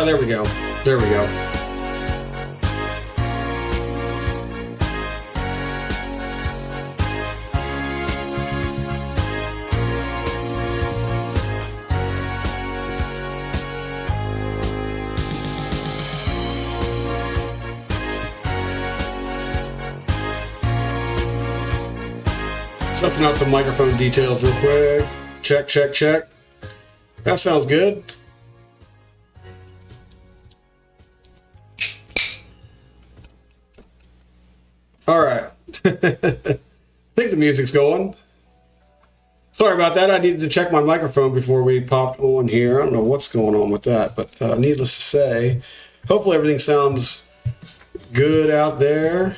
there we go. There we go. Sussing out some microphone details real quick. Check, check, check. That sounds good. All right. I think the music's going. Sorry about that. I needed to check my microphone before we popped on here. I don't know what's going on with that, but needless to say, hopefully everything sounds good out there.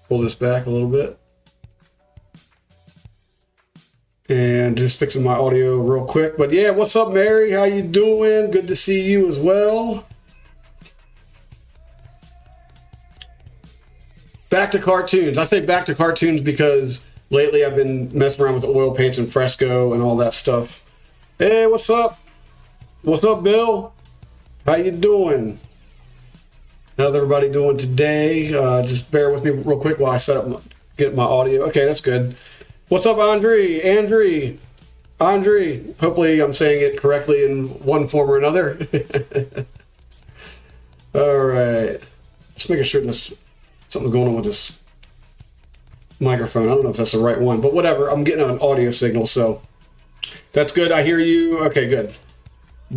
Pull this back a little bit. And just fixing my audio real quick. But yeah, what's up, Mary? How you doing? Good to see you as well. Back to cartoons. I say back to cartoons because lately I've been messing around with oil paints and fresco and all that stuff. Hey, what's up? What's up, Bill? How you doing? How's everybody doing today? Just bear with me real quick while I get my audio. Okay, that's good. What's up, Andre? Andre. Hopefully I'm saying it correctly in one form or another. All right. Just making sure something's going on with this microphone. I don't know if that's the right one, but whatever. I'm getting an audio signal, so that's good. I hear you. Okay, good.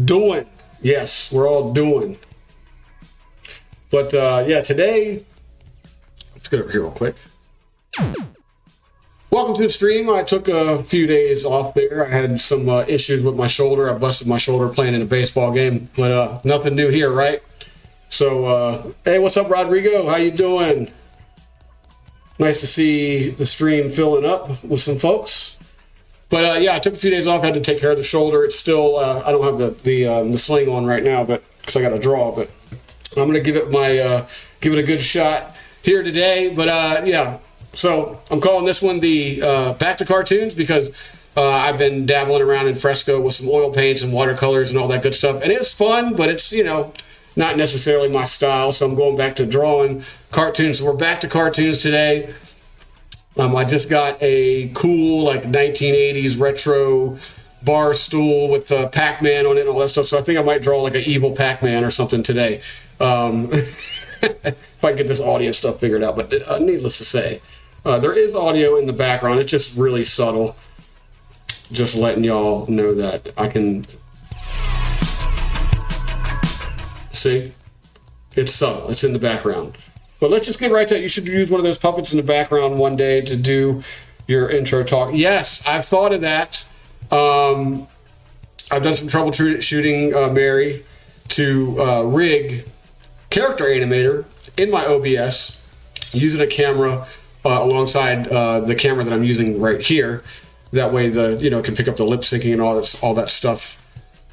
Doing. Yes, we're all doing. But yeah, today, let's get over here real quick. Welcome to the stream. I took a few days off there. I had some issues with my shoulder. I busted my shoulder playing in a baseball game, but nothing new here, right? So, hey, what's up, Rodrigo? How you doing? Nice to see the stream filling up with some folks. But yeah, I took a few days off. Had to take care of the shoulder. It's still I don't have the sling on right now, but because I got to draw. But I'm gonna give it a good shot here today. But yeah. So I'm calling this one the Back to Cartoons because I've been dabbling around in fresco with some oil paints and watercolors and all that good stuff. And it's fun, but it's, not necessarily my style. So I'm going back to drawing cartoons. So we're back to cartoons today. I just got a cool 1980s retro bar stool with Pac-Man on it and all that stuff. So I think I might draw an evil Pac-Man or something today. If I can get this audio stuff figured out. But needless to say, there is audio in the background. It's just really subtle. Just letting y'all know that I can see. It's subtle. It's in the background. But let's just get right to it. You should use one of those puppets in the background one day to do your intro talk. Yes, I've thought of that. I've done some troubleshooting, Mary, to rig character animator in my OBS using a camera alongside the camera that I'm using right here. That way it can pick up the lip syncing and all that stuff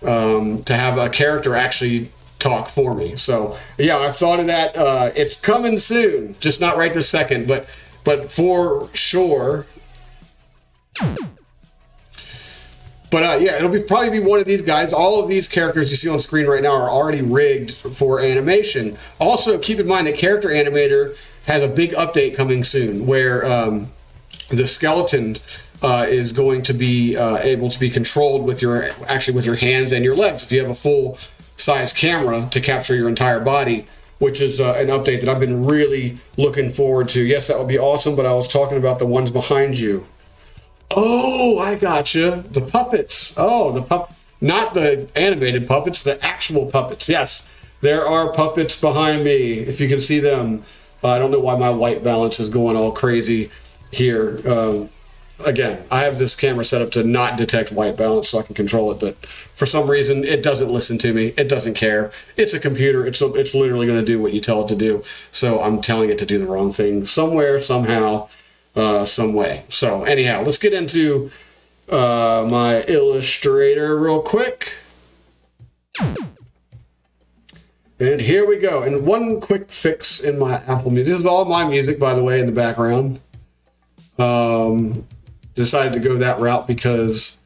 to have a character actually talk for me. So yeah, I've thought of that. It's coming soon, just not right this second, but for sure. But yeah, it'll probably be one of these guys. All of these characters you see on screen right now are already rigged for animation. Also, keep in mind that Character Animator has a big update coming soon where the skeleton is going to be able to be controlled with your hands and your legs if you have a full size camera to capture your entire body, which is an update that I've been really looking forward to. Yes, that would be awesome, but I was talking about the ones behind you. Oh, I gotcha. The puppets. Oh, not the animated puppets, the actual puppets. Yes, there are puppets behind me, if you can see them. I don't know why my white balance is going all crazy here. Again, I have this camera set up to not detect white balance so I can control it, but for some reason it doesn't listen to me. It doesn't care. It's a computer. It's literally going to do what you tell it to do. So I'm telling it to do the wrong thing somewhere, somehow, some way. So anyhow, let's get into my Illustrator real quick. And here we go. And one quick fix in my Apple Music. This is all my music, by the way, in the background. Decided to go that route because,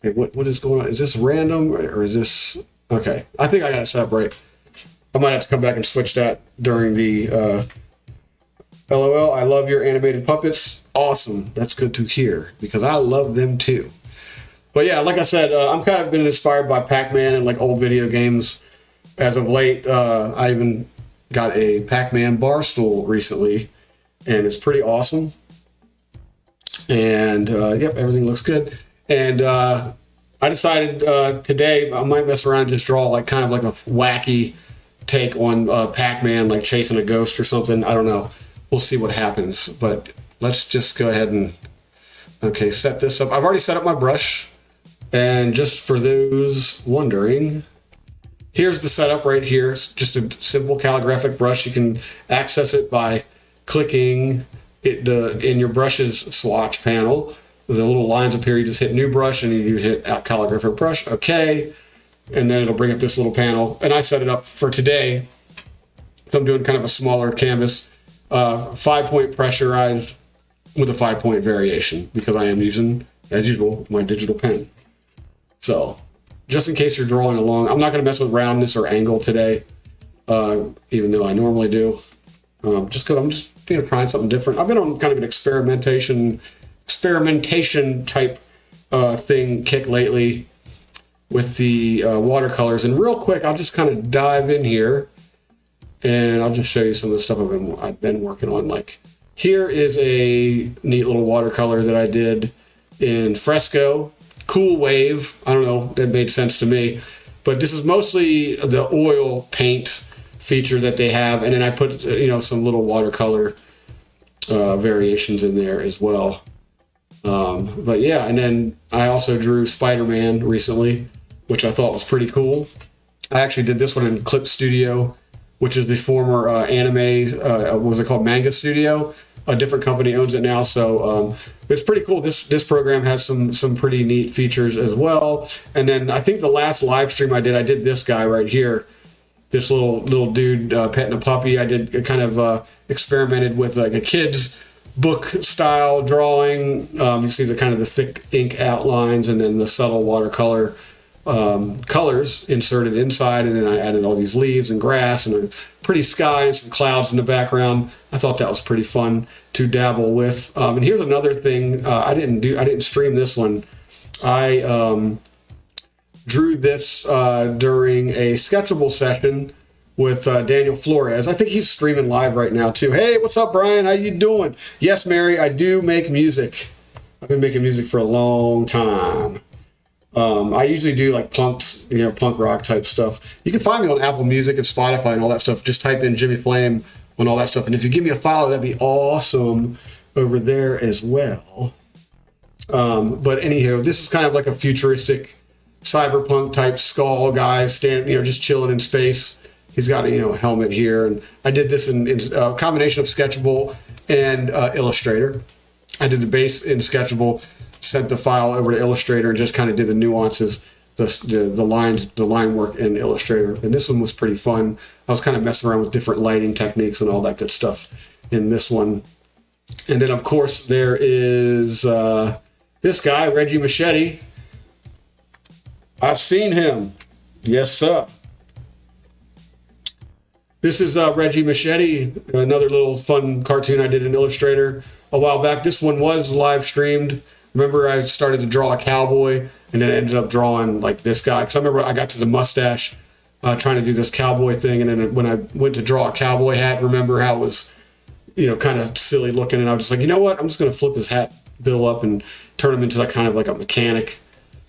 okay, what is going on? Is this random or is this Okay, I think I got it set up right. I might have to come back and switch that during the LOL. I love your animated puppets. Awesome. That's good to hear because I love them too. But yeah, like I said, I'm kind of been inspired by Pac-Man and like old video games as of late. I even got a Pac-Man bar stool recently, and it's pretty awesome. And yep, everything looks good. And I decided today I might mess around and just draw like kind of like a wacky take on Pac-Man, like chasing a ghost or something. I don't know. We'll see what happens. But let's just go ahead and set this up. I've already set up my brush. And just for those wondering, here's the setup right here. It's just a simple calligraphic brush. You can access it by clicking it in your brush's swatch panel. The little lines up here, you just hit new brush and you hit calligraphic brush. Okay. And then it'll bring up this little panel. And I set it up for today. So I'm doing kind of a smaller canvas, 5-point pressurized with a 5-point variation because I am using, as usual, my digital pen. So just in case you're drawing along, I'm not going to mess with roundness or angle today, even though I normally do. Just because I'm just trying something different. I've been on kind of an experimentation type thing kick lately with the watercolors. And real quick, I'll just kind of dive in here and I'll just show you some of the stuff I've been working on. Like here is a neat little watercolor that I did in Fresco. Cool wave. I don't know, that made sense to me. But this is mostly the oil paint feature that they have. And then I put, some little watercolor variations in there as well. But yeah, and then I also drew Spider-Man recently, which I thought was pretty cool. I actually did this one in Clip Studio, which is the former anime, what was it called? Manga Studio. A different company owns it now, so it's pretty cool. This program has some pretty neat features as well. And then I think the last live stream I did this guy right here, this little dude petting a puppy. I did kind of experimented with like a kid's book style drawing. You can see the thick ink outlines and then the subtle watercolor colors inserted inside, and then I added all these leaves and grass and a pretty sky and some clouds in the background. I thought that was pretty fun to dabble with. And here's another thing I didn't stream this one. I drew this during a Sketchable session with Daniel Flores. I think he's streaming live right now too. Hey, what's up, Brian? How you doing? Yes, Mary, I do make music. I've been making music for a long time. I usually do like punk rock type stuff. You can find me on Apple Music and Spotify and all that stuff. Just type in Jimmy Flame and all that stuff. And if you give me a follow, that'd be awesome over there as well. But anyhow, this is kind of like a futuristic cyberpunk type skull guy standing, just chilling in space. He's got a helmet here. And I did this in a combination of Sketchable and Illustrator. I did the base in Sketchable, sent the file over to Illustrator, and just kind of did the nuances, the line work in Illustrator. And this one was pretty fun. I was kind of messing around with different lighting techniques and all that good stuff in this one. And then, of course, there is this guy, Reggie Machete. I've seen him. Yes, sir. This is Reggie Machete, another little fun cartoon I did in Illustrator a while back. This one was live streamed. Remember, I started to draw a cowboy, and then I ended up drawing like this guy. Because I remember I got to the mustache trying to do this cowboy thing, and then when I went to draw a cowboy hat, remember how it was, kind of silly looking, and I was just like, you know what? I'm just going to flip his hat bill up and turn him into kind of like a mechanic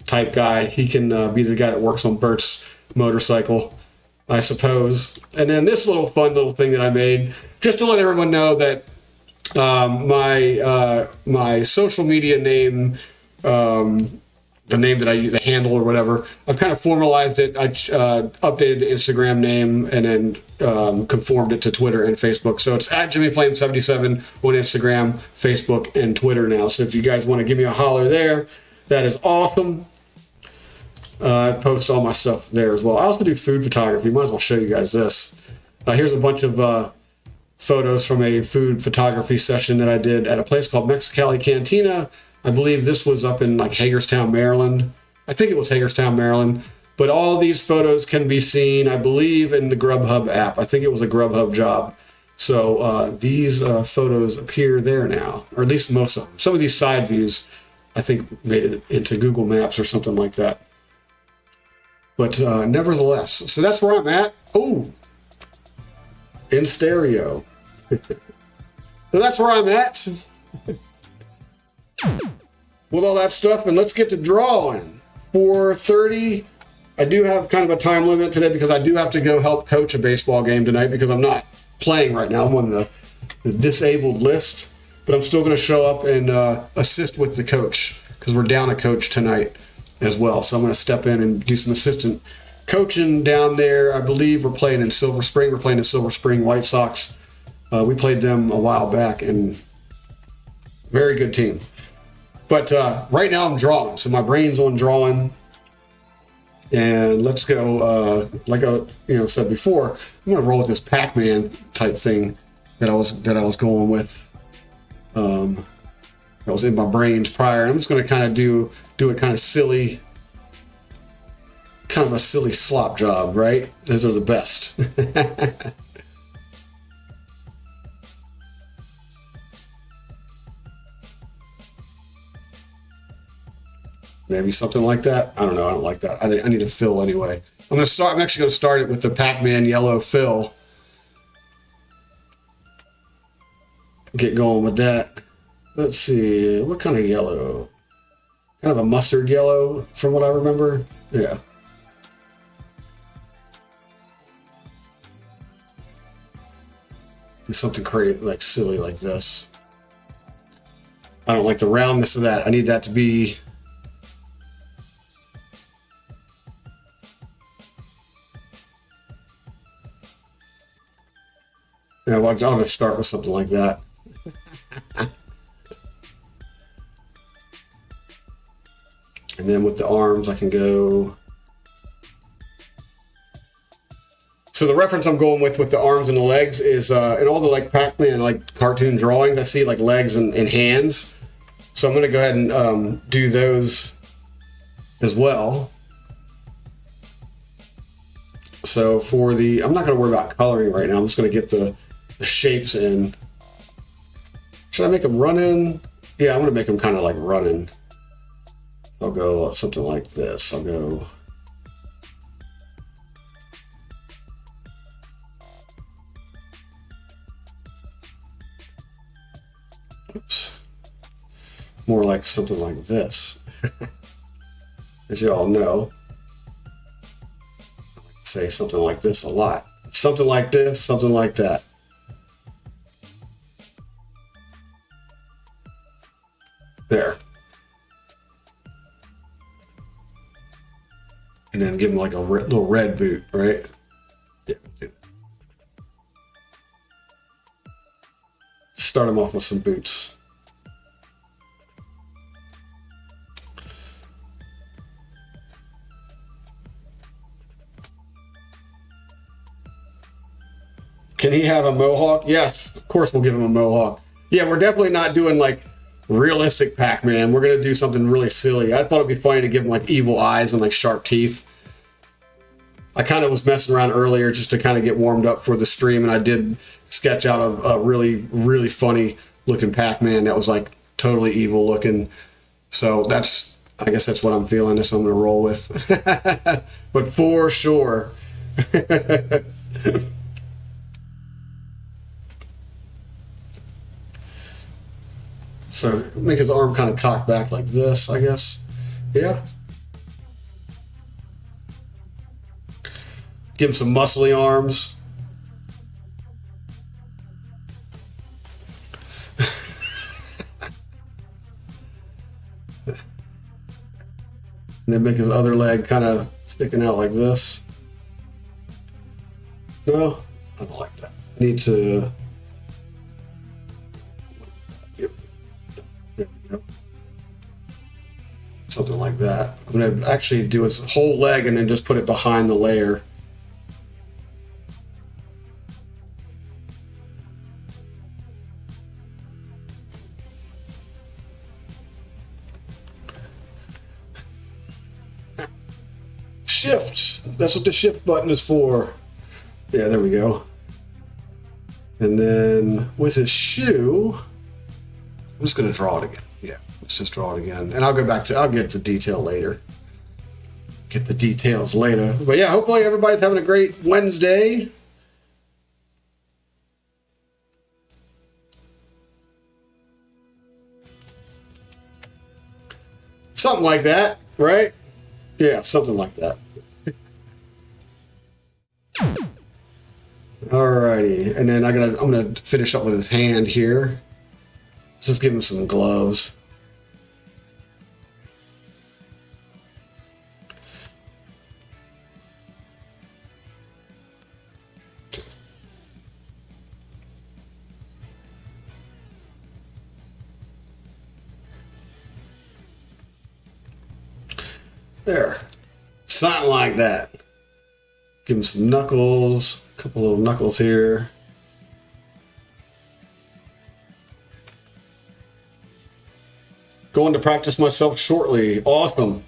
type guy. He can be the guy that works on Bert's motorcycle, I suppose. And then this fun little thing that I made, just to let everyone know that my social media name, the name that I use, the handle or whatever, I've kind of formalized it. I updated the Instagram name and then conformed it to Twitter and Facebook. So it's at JimmyFlame77 on Instagram, Facebook, and Twitter now. So if you guys want to give me a holler there, that is awesome. I post all my stuff there as well. I also do food photography. Might as well show you guys this. Here's a bunch of photos from a food photography session that I did at a place called Mexicali Cantina. I believe this was up in like Hagerstown, Maryland. I think it was Hagerstown, Maryland. But all these photos can be seen, I believe, in the Grubhub app. I think it was a Grubhub job. So these photos appear there now, or at least most of them. Some of these side views, I think, made it into Google Maps or something like that. But nevertheless, so that's where I'm at. Oh, in stereo. So that's where I'm at with all that stuff. And let's get to drawing. 4:30. I do have kind of a time limit today because I do have to go help coach a baseball game tonight because I'm not playing right now. I'm on the disabled list, but I'm still going to show up and assist with the coach because we're down a coach tonight as well. So I'm going to step in and do some assistant coaching down there. I believe we're playing in Silver Spring. We're playing the Silver Spring White Sox. We played them a while back, and very good team. But right now I'm drawing, so my brain's on drawing. And let's go. Like I said before, I'm gonna roll with this Pac-Man type thing that I was going with. That was in my brains prior. I'm just gonna kind of do it kind of silly, kind of a silly slop job, right? Those are the best. Maybe something like that. I don't know. I don't like that. I need a fill anyway. I'm actually going to start it with the Pac-Man yellow fill. Get going with that. Let's see. What kind of yellow? Kind of a mustard yellow from what I remember. Yeah. Do something crazy, like silly like this. I don't like the roundness of that. I need that to be... Yeah, well, I'll just start with something like that. And then with the arms, I can go... So the reference I'm going with the arms and the legs is in all the like Pac-Man like cartoon drawings, I see like legs and hands. So I'm going to go ahead and do those as well. So for the... I'm not going to worry about coloring right now. I'm just going to get the shapes in. Should I make them run in? Yeah, I'm going to make them kind of like running. I'll go something like this. I'll go... Oops. More like something like this. As you all know, I like to say something like this a lot. Something like this, something like that. There. And then give him like a little red boot, right? Yeah. Start him off with some boots. Can he have a mohawk? Yes, of course we'll give him a mohawk. Yeah, we're definitely not doing like realistic Pac-Man. We're going to do something really silly. I thought it'd be funny to give him like evil eyes and like sharp teeth. I kind of was messing around earlier just to kind of get warmed up for the stream, and I did sketch out a really, really funny looking Pac-Man that was like totally evil looking. So that's, I guess that's what I'm feeling. That's what I'm going to roll with. But for sure. So make his arm kind of cocked back like this, I guess. Yeah. Give him some muscly arms. And then make his other leg kind of sticking out like this. No, I don't like that. I need to... Yep. There we go. Something like that. I'm going to actually do his whole leg and then just put it behind the layer. shift. That's what the shift button is for. Yeah, there we go. And then with his shoe, I'm just going to draw it again. Yeah, let's just draw it again. And I'll get to detail later. Get the details later. But yeah, hopefully everybody's having a great Wednesday. Something like that, right? Yeah, something like that. Alrighty, and then I'm gonna finish up with his hand here. Let's just give him some gloves. There, something like that. Give him some knuckles, a couple little knuckles here. Going to practice myself shortly. Awesome.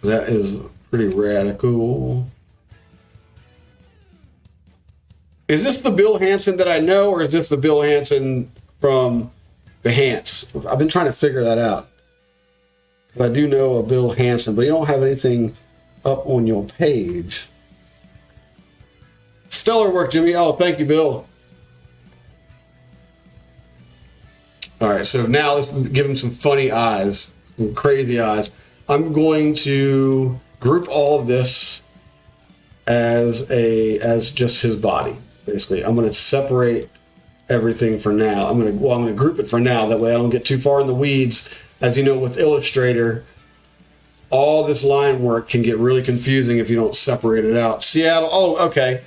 That is pretty radical. Is this the Bill Hansen that I know, or is this the Bill Hansen from the Hans? I've been trying to figure that out. I do know a Bill Hansen, but you don't have anything up on your page. Stellar work, Jimmy. Oh, thank you, Bill. All right, so now let's give him some funny eyes, some crazy eyes. I'm going to group all of this as just his body, basically. I'm going to separate everything for now. I'm going to group it for now. That way I don't get too far in the weeds. As you know, with Illustrator, all this line work can get really confusing if you don't separate it out. Seattle, oh, okay.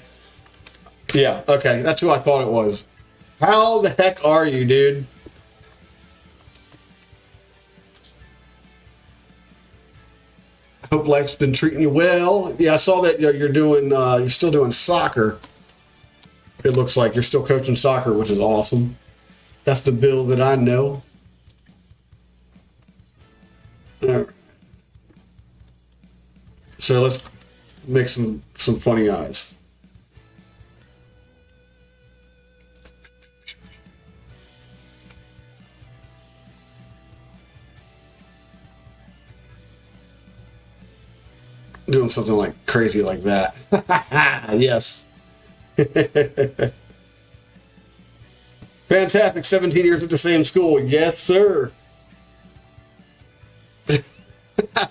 Yeah, okay, that's who I thought it was. How the heck are you, dude? I hope life's been treating you well. Yeah, I saw that you're still doing soccer. It looks like you're still coaching soccer, which is awesome. That's the Bill that I know. All right. So let's make some funny eyes. Doing something like crazy like that. Yes. Fantastic. 17 years at the same school. Yes, sir.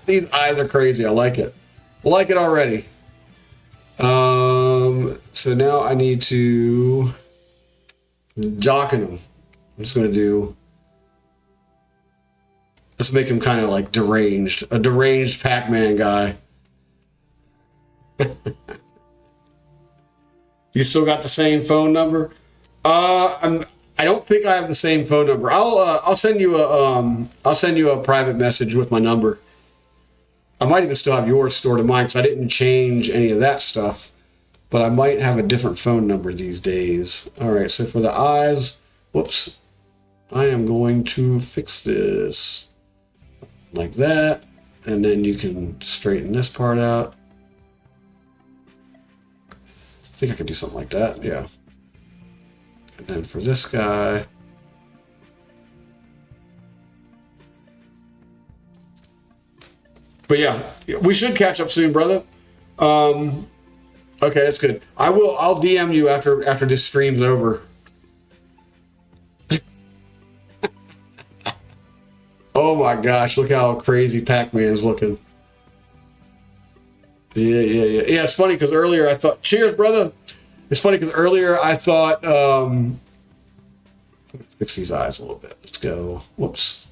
These eyes are crazy. I like it. I like it already. So now I need to darken him. I'm just going to do... Let's make him kind of like deranged. A deranged Pac-Man guy. You still got the same phone number? I don't think I have the same phone number. I'll send you a private message with my number. I might even still have yours stored in mine because I didn't change any of that stuff, but I might have a different phone number these days. All right, so for the eyes, whoops, I am going to fix this like that, and then you can straighten this part out. I think I could do something like that, yeah. And then for this guy, but yeah, we should catch up soon, brother. Okay, that's good. I'll DM you after this stream's over. Oh my gosh, look how crazy Pac-Man's looking. Yeah. It's funny because earlier I thought, cheers, brother. It's funny because earlier I thought, fix these eyes a little bit. Let's go. Whoops.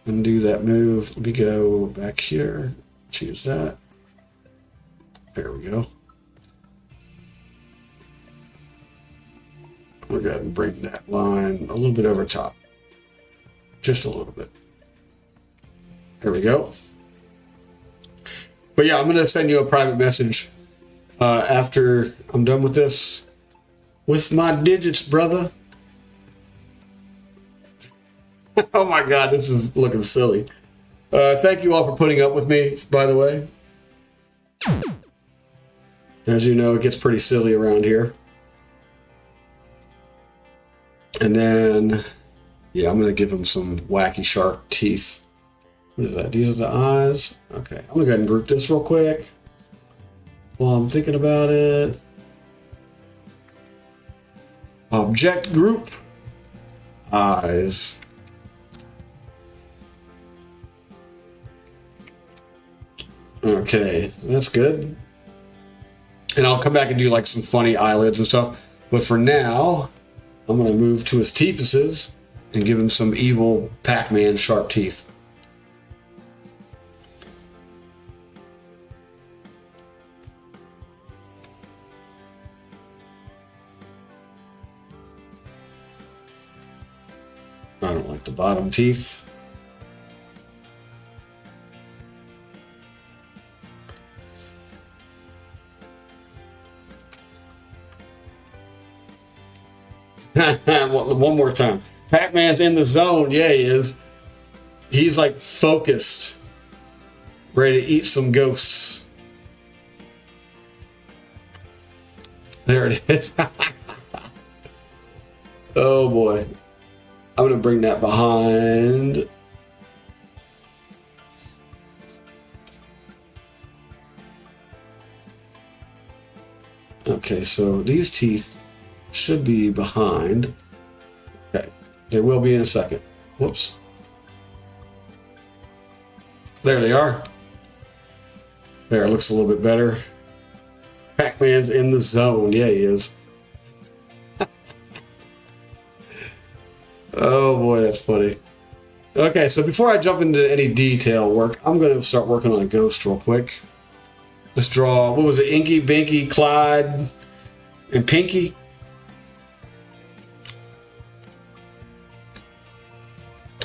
Undo that move. Let me go back here. Choose that. There we go. We'll go ahead and bring that line a little bit over top. Just a little bit. There we go. But yeah, I'm going to send you a private message after I'm done with this. With my digits, brother. Oh my God, this is looking silly. Thank you all for putting up with me, by the way. As you know, it gets pretty silly around here. And then, yeah, I'm going to give him some wacky sharp teeth. What is that? These are the eyes. Okay, I'm going to go ahead and group this real quick while I'm thinking about it. Object group. Eyes. Okay, that's good. And I'll come back and do like some funny eyelids and stuff. But for now, I'm going to move to his teethuses and give him some evil Pac-Man sharp teeth. I don't like the bottom teeth. One more time. Pac-Man's in the zone. Yeah, he is. He's like focused, ready to eat some ghosts. There it is. Oh boy. I'm going to bring that behind. Okay, so these teeth should be behind. Okay, they will be in a second. Whoops. There they are. There, it looks a little bit better. Pac-Man's in the zone. Yeah, he is. Oh boy, that's funny. Okay, so before I jump into any detail work, I'm going to start working on a ghost real quick. Let's draw, what was it, Inky, Binky, Clyde, and Pinky?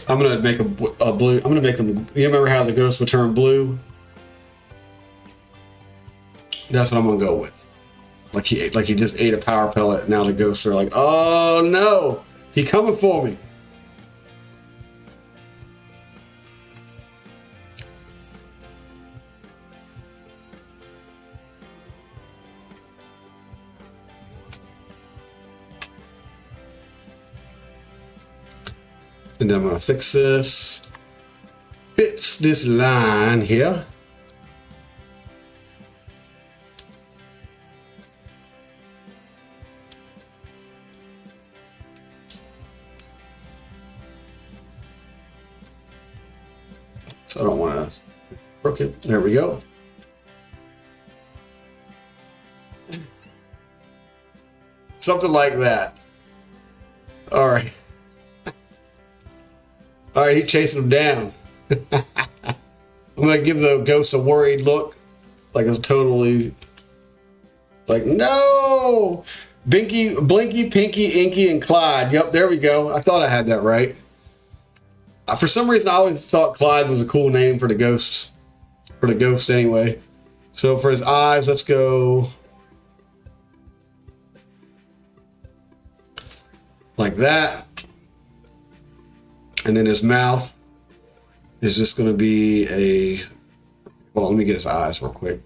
I'm going to make a blue, I'm going to make them, you remember how the ghost would turn blue? That's what I'm going to go with. Like he just ate a power pellet, now the ghosts are like, oh no, he coming for me. And then I'm going to fix this line here. So I don't want to crook it. There we go. Something like that. All right. All right, he's chasing him down. I'm going to give the ghost a worried look. Like it's totally... Like, no! Binky, Blinky, Pinky, Inky, and Clyde. Yep, there we go. I thought I had that right. For some reason, I always thought Clyde was a cool name for the ghosts. For the ghost, anyway. So for his eyes, let's go... like that. And then his mouth is just going to be a... Well, let me get his eyes real quick.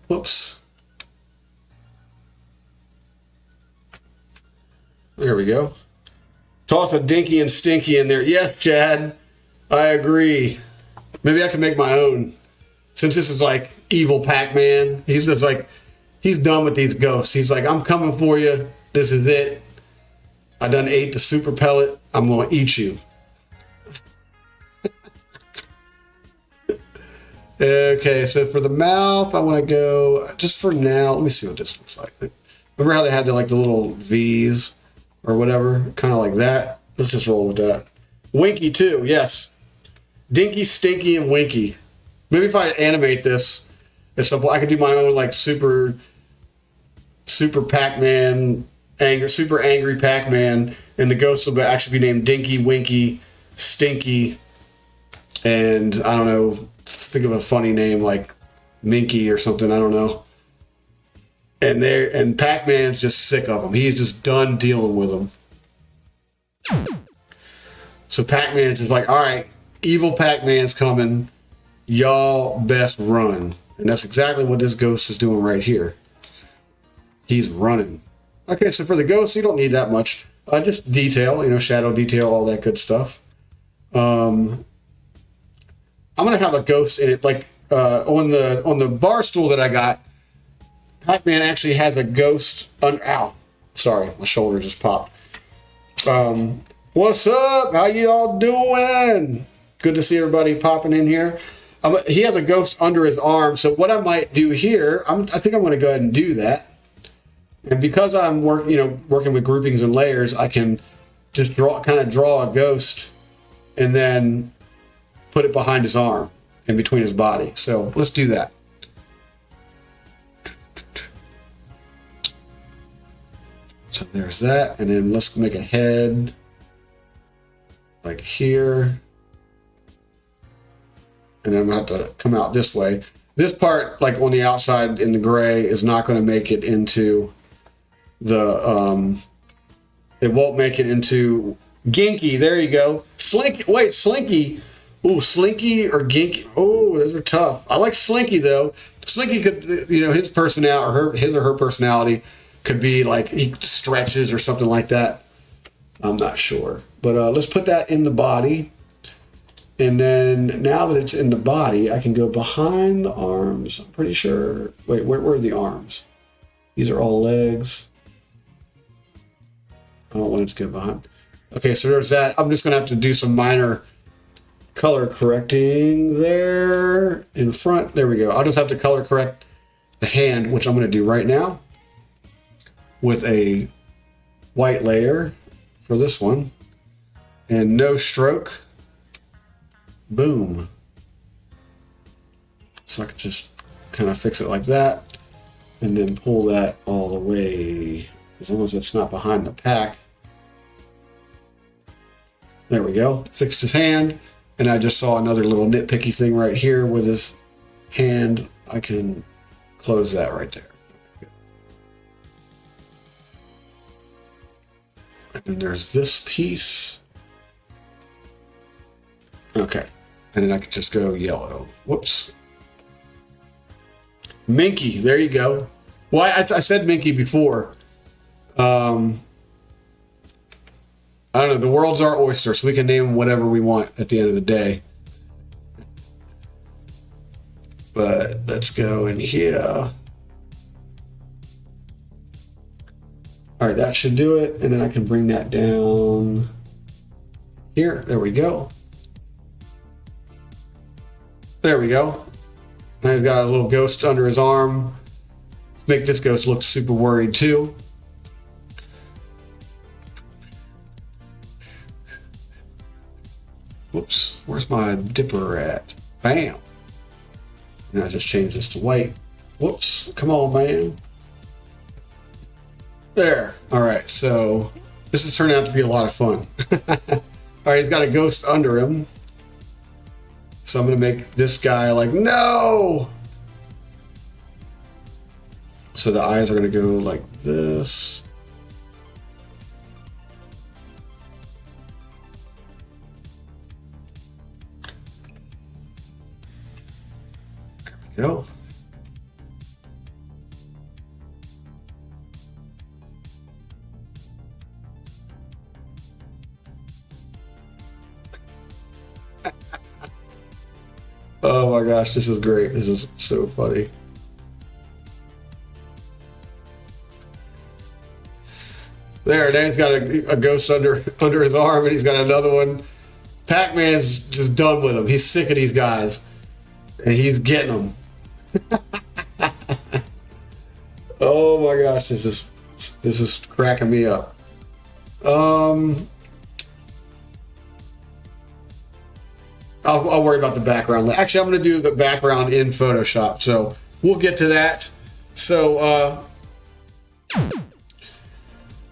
Whoops. There we go. Toss a Dinky and Stinky in there. Yes, Chad. I agree. Maybe I can make my own. Since this is like evil Pac-Man, he's just like, he's done with these ghosts. He's like, I'm coming for you. This is it. I done ate the super pellet. I'm going to eat you. Okay, so for the mouth, I want to go, just for now, let me see what this looks like. Remember how they had the little V's or whatever? Kind of like that. Let's just roll with that. Winky too, yes. Dinky, Stinky, and Winky. Maybe if I animate this at some point, I could do my own like super Pac-Man, super angry Pac-Man, and the ghosts will actually be named Dinky, Winky, Stinky, and I don't know, think of a funny name like Minky or something, I don't know. And Pac-Man's just sick of him. He's just done dealing with him. So Pac-Man's just like, all right, evil Pac-Man's coming. Y'all best run. And that's exactly what this ghost is doing right here. He's running. Okay, so for the ghost, you don't need that much. Just detail, you know, shadow detail, all that good stuff. I'm gonna have a ghost in it, like on the bar stool that I got. Pac-Man actually has a ghost. Ow, sorry, my shoulder just popped. What's up? How you all doing? Good to see everybody popping in here. He has a ghost under his arm, so what I might do here, I think I'm going to go ahead and do that. And because I'm working with groupings and layers, I can just draw a ghost and then put it behind his arm in between his body. So let's do that. So there's that, and then let's make a head like here. And then I'm going to have to come out this way. This part, like on the outside in the gray, is not going to make it into the, it won't make it into Ginky. There you go. Slinky. Wait, Slinky. Ooh, Slinky or Ginky. Oh, those are tough. I like Slinky though. Slinky could, his personality, or his or her personality could be like he stretches or something like that. I'm not sure. But let's put that in the body. And then now that it's in the body, I can go behind the arms. I'm pretty sure. Wait, where are the arms? These are all legs. I don't want it to go behind. Okay, so there's that. I'm just going to have to do some minor color correcting there in front. There we go. I'll just have to color correct the hand, which I'm going to do right now with a white layer for this one. And no stroke. Boom. So I can just kind of fix it like that and then pull that all the way as long as it's not behind the pack. There we go. Fixed his hand, and I just saw another little nitpicky thing right here with his hand. I can close that right there. And then there's this piece. Okay. And then I could just go yellow. Whoops. Minky. There you go. Well, I said Minky before. I don't know. The world's our oyster, so we can name him whatever we want at the end of the day. But let's go in here. All right, that should do it. And then I can bring that down here. There we go. There we go. And he's got a little ghost under his arm. Make this ghost look super worried too. Whoops, where's my dipper at? Bam. And I just change this to white. Whoops, come on, man. There. All right, so this is turning out to be a lot of fun. All right, he's got a ghost under him. So I'm going to make this guy like, no! So the eyes are going to go like this. There we go. Oh my gosh, this is great. This is so funny. There, now he's got a ghost under his arm, and he's got another one. Pac-Man's just done with him. He's sick of these guys, and he's getting them. Oh my gosh, this is cracking me up. I'll worry about the background. Actually, I'm going to do the background in Photoshop, so we'll get to that. So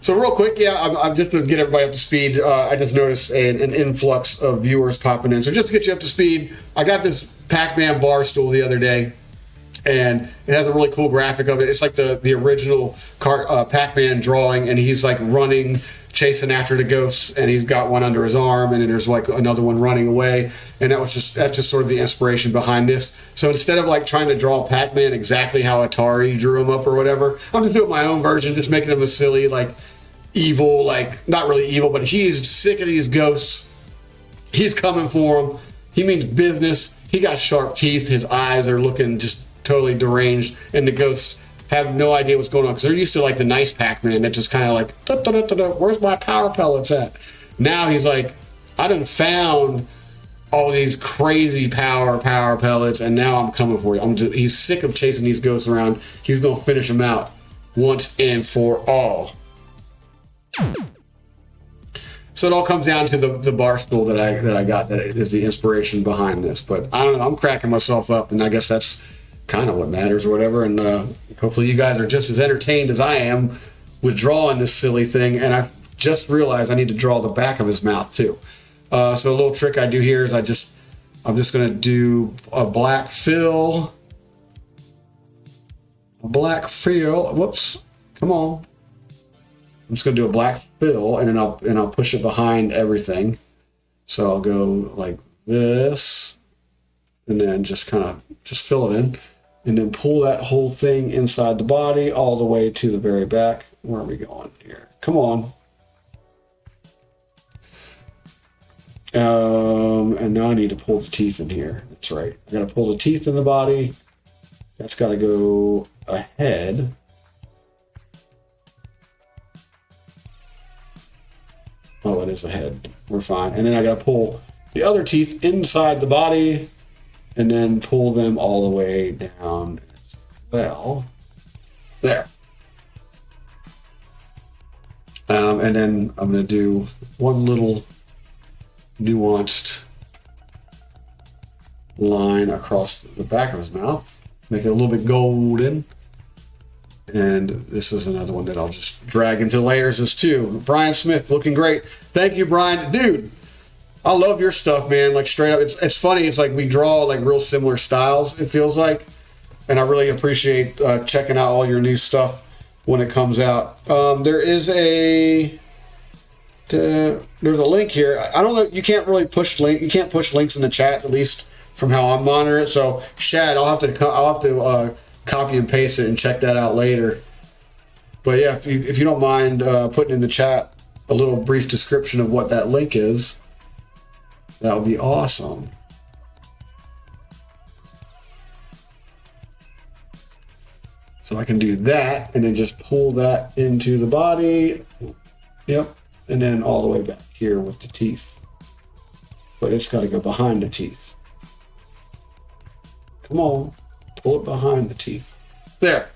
real quick, yeah, I'm just going to get everybody up to speed. I just noticed an influx of viewers popping in. So just to get you up to speed, I got this Pac-Man bar stool the other day, and it has a really cool graphic of it. It's like the original Pac-Man drawing, and he's like running, chasing after the ghosts, and he's got one under his arm, and then there's like another one running away, and that's just sort of the inspiration behind this. So instead of like trying to draw Pac-Man exactly how Atari drew him up or whatever, I'm just doing my own version, just making him a silly, like evil, like not really evil, but he's sick of these ghosts. He's coming for him. He means business. He got sharp teeth. His eyes are looking just totally deranged, and the ghosts have no idea what's going on because they're used to like the nice Pac-Man that just kind of like, where's my power pellets at? Now he's like, I done found all these crazy power pellets, and now I'm coming for you. He's sick of chasing these ghosts around. He's gonna finish them out once and for all. So it all comes down to the bar stool that I got that is the inspiration behind this. But I don't know, I'm cracking myself up, and I guess that's kind of what matters or whatever. And hopefully you guys are just as entertained as I am with drawing this silly thing. And I've just realized I need to draw the back of his mouth too. So a little trick I do here is I'm just going to do a black fill. Whoops, come on. I'm just going to do a black fill, and then I'll push it behind everything. So I'll go like this, and then just fill it in, and then pull that whole thing inside the body all the way to the very back. Where are we going here? Come on. And now I need to pull the teeth in here. That's right. I got to pull the teeth in the body. That's got to go ahead. Oh, it is a head. We're fine. And then I got to pull the other teeth inside the body and then pull them all the way down as well. There. And then I'm going to do one little nuanced line across the back of his mouth. Make it a little bit golden. And this is another one that I'll just drag into layers as too. Brian Smith, looking great. Thank you, Brian. Dude, I love your stuff, man. Like straight up, it's funny. It's like we draw like real similar styles, it feels like. And I really appreciate checking out all your new stuff when it comes out. There's a link here. I don't know. You can't really push link. You can't push links in the chat, at least from how I'm monitoring it. So, Shad, I'll have to copy and paste it and check that out later. But yeah, if you don't mind putting in the chat a little brief description of what that link is, that would be awesome. So I can do that and then just pull that into the body. Yep. And then all the way back here with the teeth. But it's got to go behind the teeth. Come on. Pull it behind the teeth. There.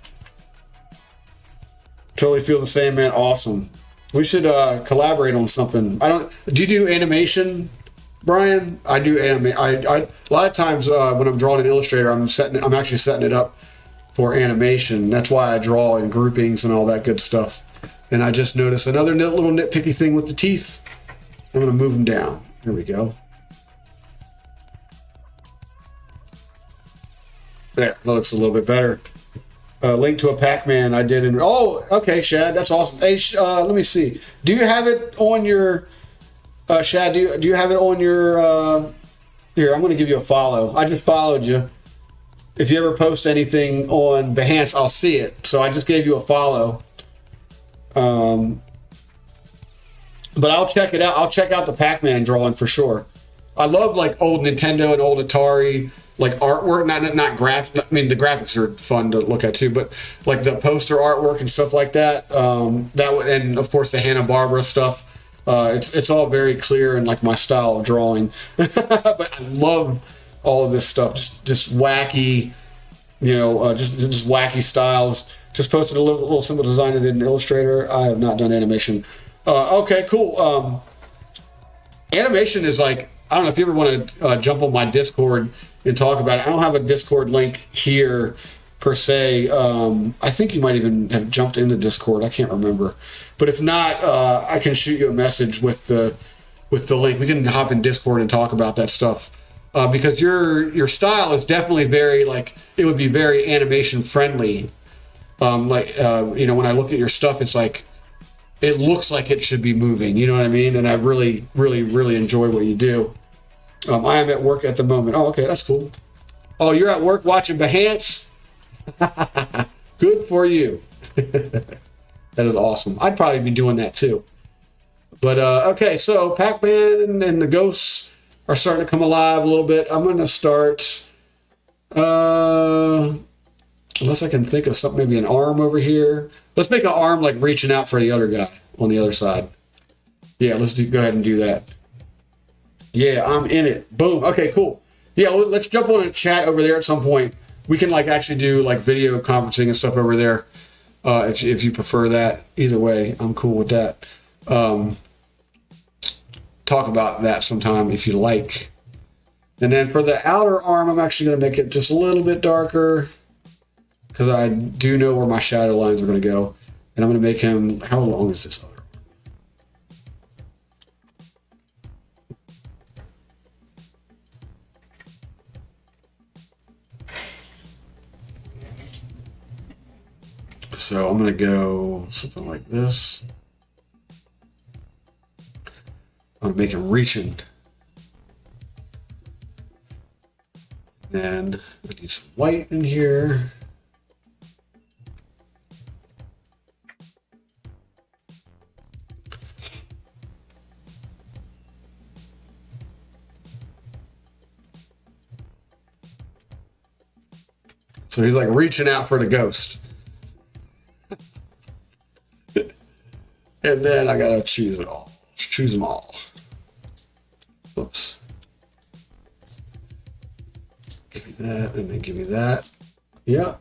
Totally feel the same, man. Awesome. We should collaborate on something. Do you do animation, Brian? I do animate. A lot of times when I'm drawing in Illustrator, I'm actually setting it up for animation. That's why I draw in groupings and all that good stuff. And I just noticed another little nitpicky thing with the teeth. I'm going to move them down. There we go. There, that looks a little bit better. Link to a Pac-Man I did in... Oh, okay, Shad, that's awesome. Hey, let me see. Do you have it on your... Shad, do you have it on your... Here, I'm going to give you a follow. I just followed you. If you ever post anything on Behance, I'll see it. So I just gave you a follow. But I'll check it out. I'll check out the Pac-Man drawing for sure. I love like old Nintendo and old Atari like artwork, not graphic. I mean, the graphics are fun to look at too, but like the poster artwork and stuff like that. And of course the Hanna-Barbera stuff. It's all very clear and like my style of drawing. But I love all of this stuff. Just wacky, just wacky styles. Just posted a little simple design I did in Illustrator. I have not done animation. Okay, cool. Animation is like, I don't know if you ever want to jump on my Discord and talk about it. I don't have a Discord link here per se. I think you might even have jumped into Discord. I can't remember. But if not, I can shoot you a message with the link. We can hop in Discord and talk about that stuff. because your style is definitely very like it would be very animation friendly. You know, when I look at your stuff, it's like it looks like it should be moving. You know what I mean? And I really, really, really enjoy what you do. I am at work at the moment. Oh, okay, that's cool. Oh, you're at work watching Behance? Good for you. That is awesome. I'd probably be doing that too. But okay, so Pac-Man and the ghosts are starting to come alive a little bit. I'm going to start, unless I can think of something, maybe an arm over here. Let's make an arm like reaching out for the other guy on the other side. Yeah, go ahead and do that. Yeah, I'm in it. Boom. Okay, cool. Yeah, let's jump on a chat over there at some point. We can like actually do like video conferencing and stuff over there. If you prefer that. Either way, I'm cool with that. Talk about that sometime if you like. And then for the outer arm, I'm actually going to make it just a little bit darker because I do know where my shadow lines are going to go. And I'm going to make him, how long is this other arm? So I'm going to go something like this. I'm going to make him reaching. And I need some white in here. So he's like reaching out for the ghost. And then I gotta choose it all. Choose them all. Oops. Give me that, and then give me that. Yeah.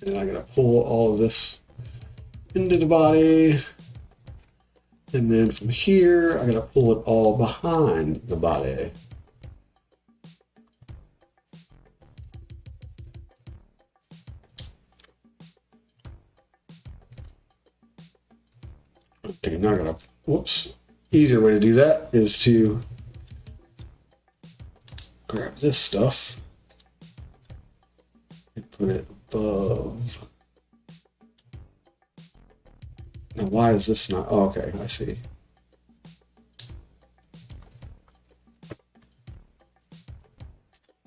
And I gotta pull all of this into the body. And then from here, I gotta pull it all behind the body. Okay, now I gotta, whoops. Easier way to do that is to grab this stuff and put it above. Now, why is this not? Oh, okay, I see.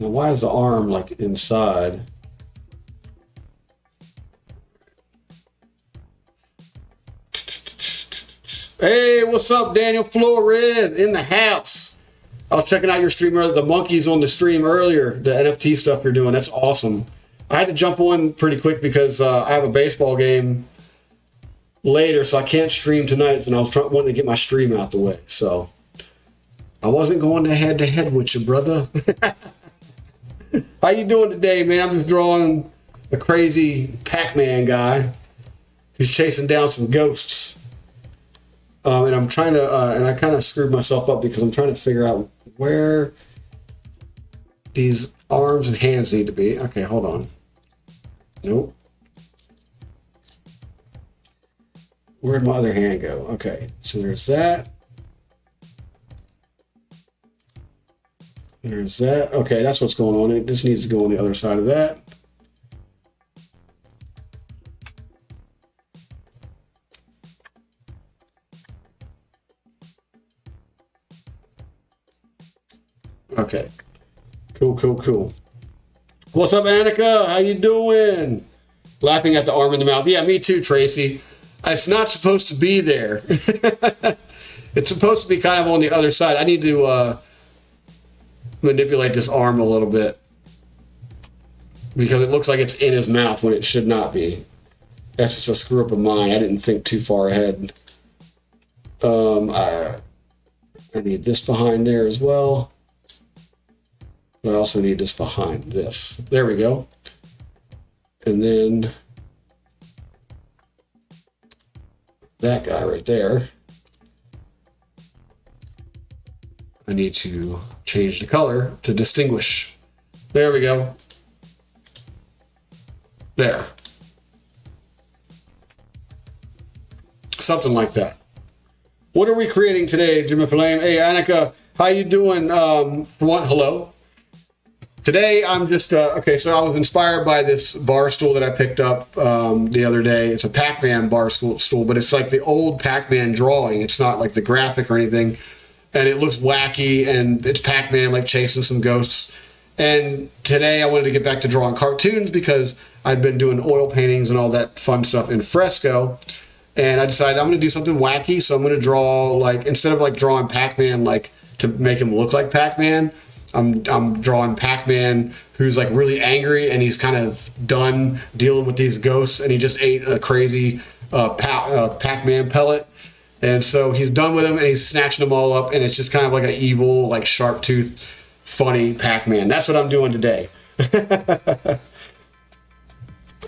Now, why is the arm like inside? Hey, what's up, Daniel Flores in the house? I was checking out your stream earlier. The monkeys on the stream earlier, the NFT stuff you're doing. That's awesome. I had to jump on pretty quick because I have a baseball game later, so I can't stream tonight. And I was wanting to get my stream out the way. So I wasn't going to head with you, brother. How you doing today, man? I'm just drawing a crazy Pac-Man guy who's chasing down some ghosts. And I'm trying to, and I kind of screwed myself up because I'm trying to figure out where these arms and hands need to be. Okay, hold on. Nope. Where'd my other hand go? Okay, so there's that. There's that. Okay, that's what's going on. It just needs to go on the other side of that. Okay. Cool. What's up, Annika? How you doing? Laughing at the arm in the mouth. Yeah, me too, Tracy. It's not supposed to be there. It's supposed to be kind of on the other side. I need to manipulate this arm a little bit because it looks like it's in his mouth when it should not be. That's just a screw up of mine. I didn't think too far ahead. I need this behind there as well. I also need this behind this. There we go. And then that guy right there. I need to change the color to distinguish. There we go. There. Something like that. What are we creating today, Jimmy Flame? Hey, Annika, how you doing? Hello. Today, I'm just, okay, so I was inspired by this bar stool that I picked up the other day. It's a Pac-Man bar stool, but it's like the old Pac-Man drawing. It's not like the graphic or anything. And it looks wacky, and it's Pac-Man like chasing some ghosts. And today I wanted to get back to drawing cartoons because I'd been doing oil paintings and all that fun stuff in fresco. And I decided I'm going to do something wacky. So I'm going to draw, like, instead of like drawing Pac-Man like to make him look like Pac-Man, I'm drawing Pac-Man who's like really angry and he's kind of done dealing with these ghosts and he just ate a crazy Pac-Man pellet. And so he's done with them and he's snatching them all up and it's just kind of like an evil, like sharp-toothed, funny Pac-Man. That's what I'm doing today.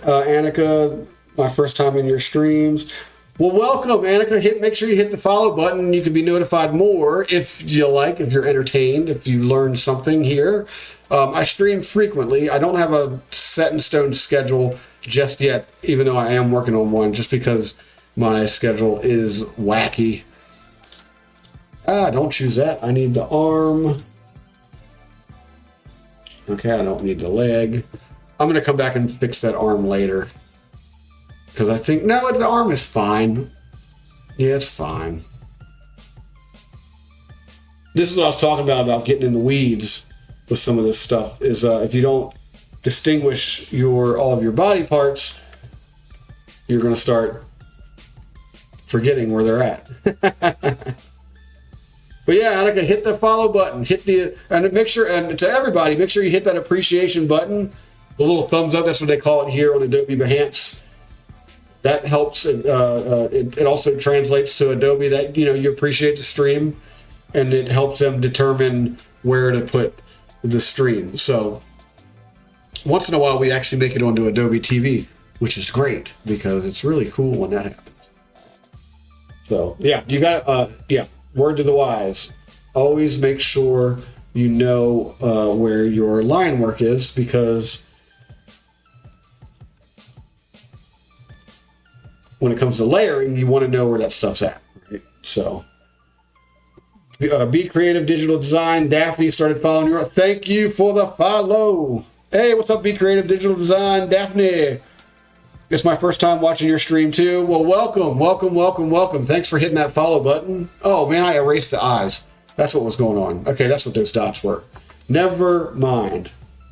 Annika, my first time in your streams. Well, welcome, Annika. Make sure you hit the follow button. You can be notified more if you like, if you're entertained, if you learn something here. I stream frequently. I don't have a set-in-stone schedule just yet, even though I am working on one, just because my schedule is wacky. Don't choose that. I need the arm. Okay, I don't need the leg. I'm going to come back and fix that arm later. Because I think, no, the arm is fine. Yeah, it's fine. This is what I was talking about getting in the weeds with some of this stuff, is if you don't distinguish all of your body parts, you're going to start forgetting where they're at. But yeah, Annika, hit the follow button. And make sure, and to everybody, make sure you hit that appreciation button. The little thumbs up, that's what they call it here on Adobe Behance. That helps. It also translates to Adobe that you appreciate the stream, and it helps them determine where to put the stream. So once in a while, we actually make it onto Adobe TV, which is great because it's really cool when that happens. So yeah, you got word to the wise. Always make sure you know where your line work is, because when it comes to layering, you want to know where that stuff's at. Right? So, Be Creative Digital Design. Daphne started following you. Thank you for the follow. Hey, what's up, Be Creative Digital Design? Daphne, it's my first time watching your stream too. Well, welcome. Thanks for hitting that follow button. Oh man, I erased the eyes. That's what was going on. Okay, that's what those dots were. Never mind.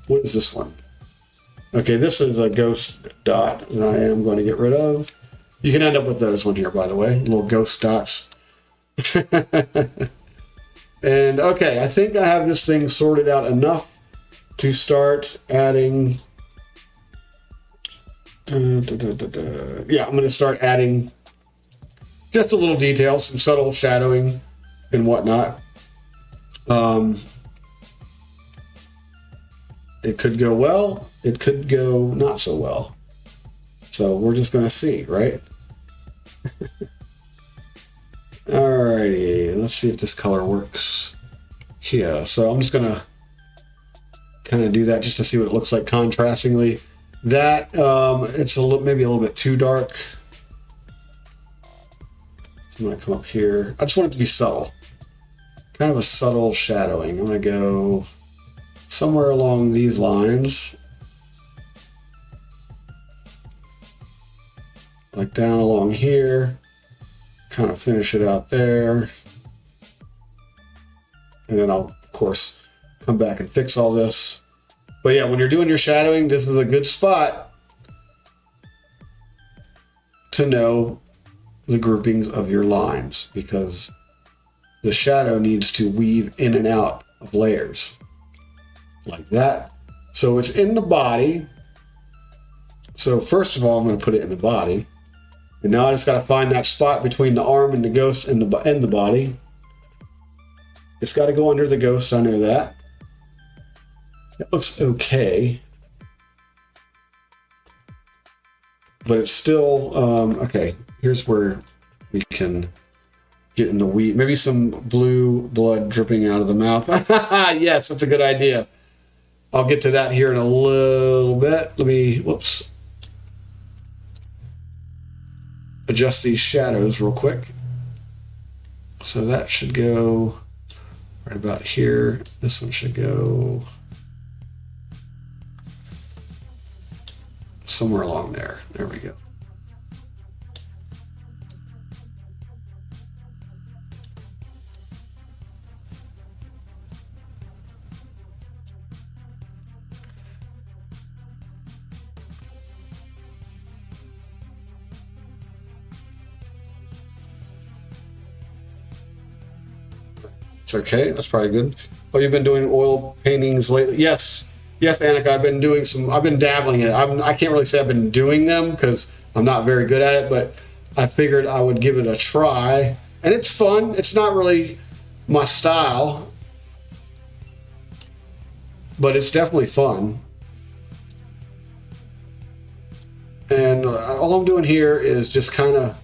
What is this one? Okay, this is a ghost dot that I am going to get rid of. You can end up with those one here, by the way, little ghost dots. And okay, I think I have this thing sorted out enough to start adding. Yeah, I'm going to start adding just a little detail, some subtle shadowing and whatnot. It could go well, it could go not so well. So we're just going to see, right? Alrighty, let's see if this color works here. So I'm just going to kind of do that just to see what it looks like contrastingly. That, it's maybe a little bit too dark. So I'm going to come up here. I just want it to be subtle. Kind of a subtle shadowing. I'm going to go somewhere along these lines. Like down along here. Kind of finish it out there. And then I'll, of course, come back and fix all this. But yeah, when you're doing your shadowing, this is a good spot to know the groupings of your lines, because the shadow needs to weave in and out of layers like that. So it's in the body. So first of all, I'm going to put it in the body. And now I just got to find that spot between the arm and the ghost and the body. It's got to go under the ghost, I know that. It looks okay. But it's still, okay, here's where we can get in the weed. Maybe some blue blood dripping out of the mouth. Yes, that's a good idea. I'll get to that here in a little bit. Let me, whoops. Adjust these shadows real quick. So that should go right about here. This one should go somewhere along there. There we go. It's okay. That's probably good. Oh, you've been doing oil paintings lately? Yes. Yes, Annika, I've been dabbling in it. I can't really say I've been doing them because I'm not very good at it, but I figured I would give it a try. And it's fun. It's not really my style, but it's definitely fun. And all I'm doing here is just kind of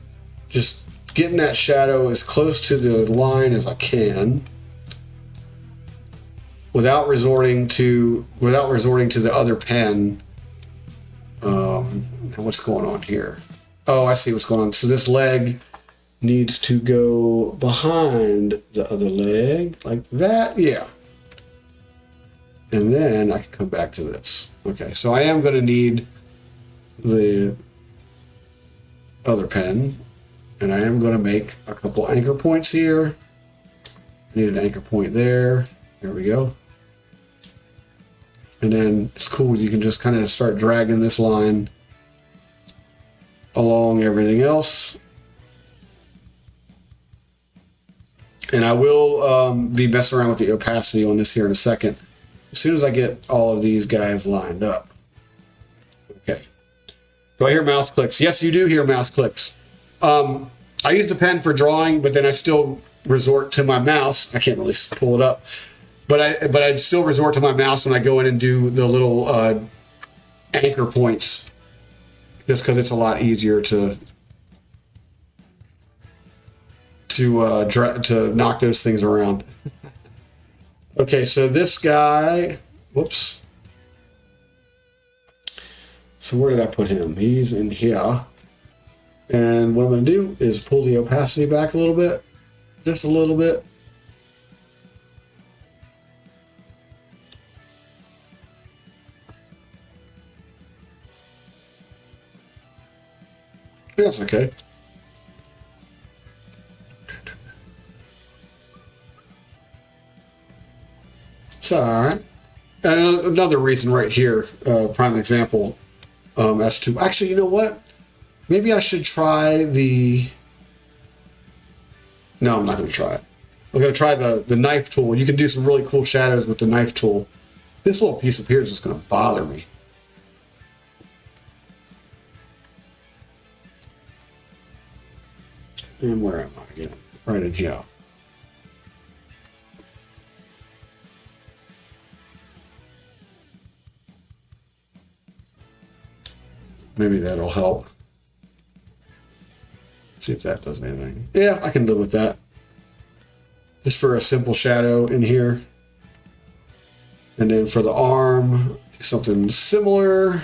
just getting that shadow as close to the line as I can without resorting to the other pen. And what's going on here? Oh, I see what's going on. So this leg needs to go behind the other leg like that. Yeah. And then I can come back to this. Okay, so I am going to need the other pen. And I am going to make a couple anchor points here. I need an anchor point there. There we go. And then it's cool. You can just kind of start dragging this line along everything else. And I will be messing around with the opacity on this here in a second. As soon as I get all of these guys lined up. Okay. Do I hear mouse clicks? Yes, you do hear mouse clicks. I use the pen for drawing, but then I still resort to my mouse. I can't really pull it up, but I'd still resort to my mouse when I go in and do the little anchor points, just because it's a lot easier to knock those things around. Okay, so this guy, whoops. So where did I put him? He's in here. And what I'm going to do is pull the opacity back a little bit, just a little bit. That's okay. It's all right. And another reason right here, prime example, as to, actually, you know what? Maybe I should try the... No, I'm not going to try it. I'm going to try the knife tool. You can do some really cool shadows with the knife tool. This little piece up here is just going to bother me. And where am I again? Right in here. Maybe that'll help. See if that does anything. Yeah, I can live with that. Just for a simple shadow in here. And then for the arm, do something similar.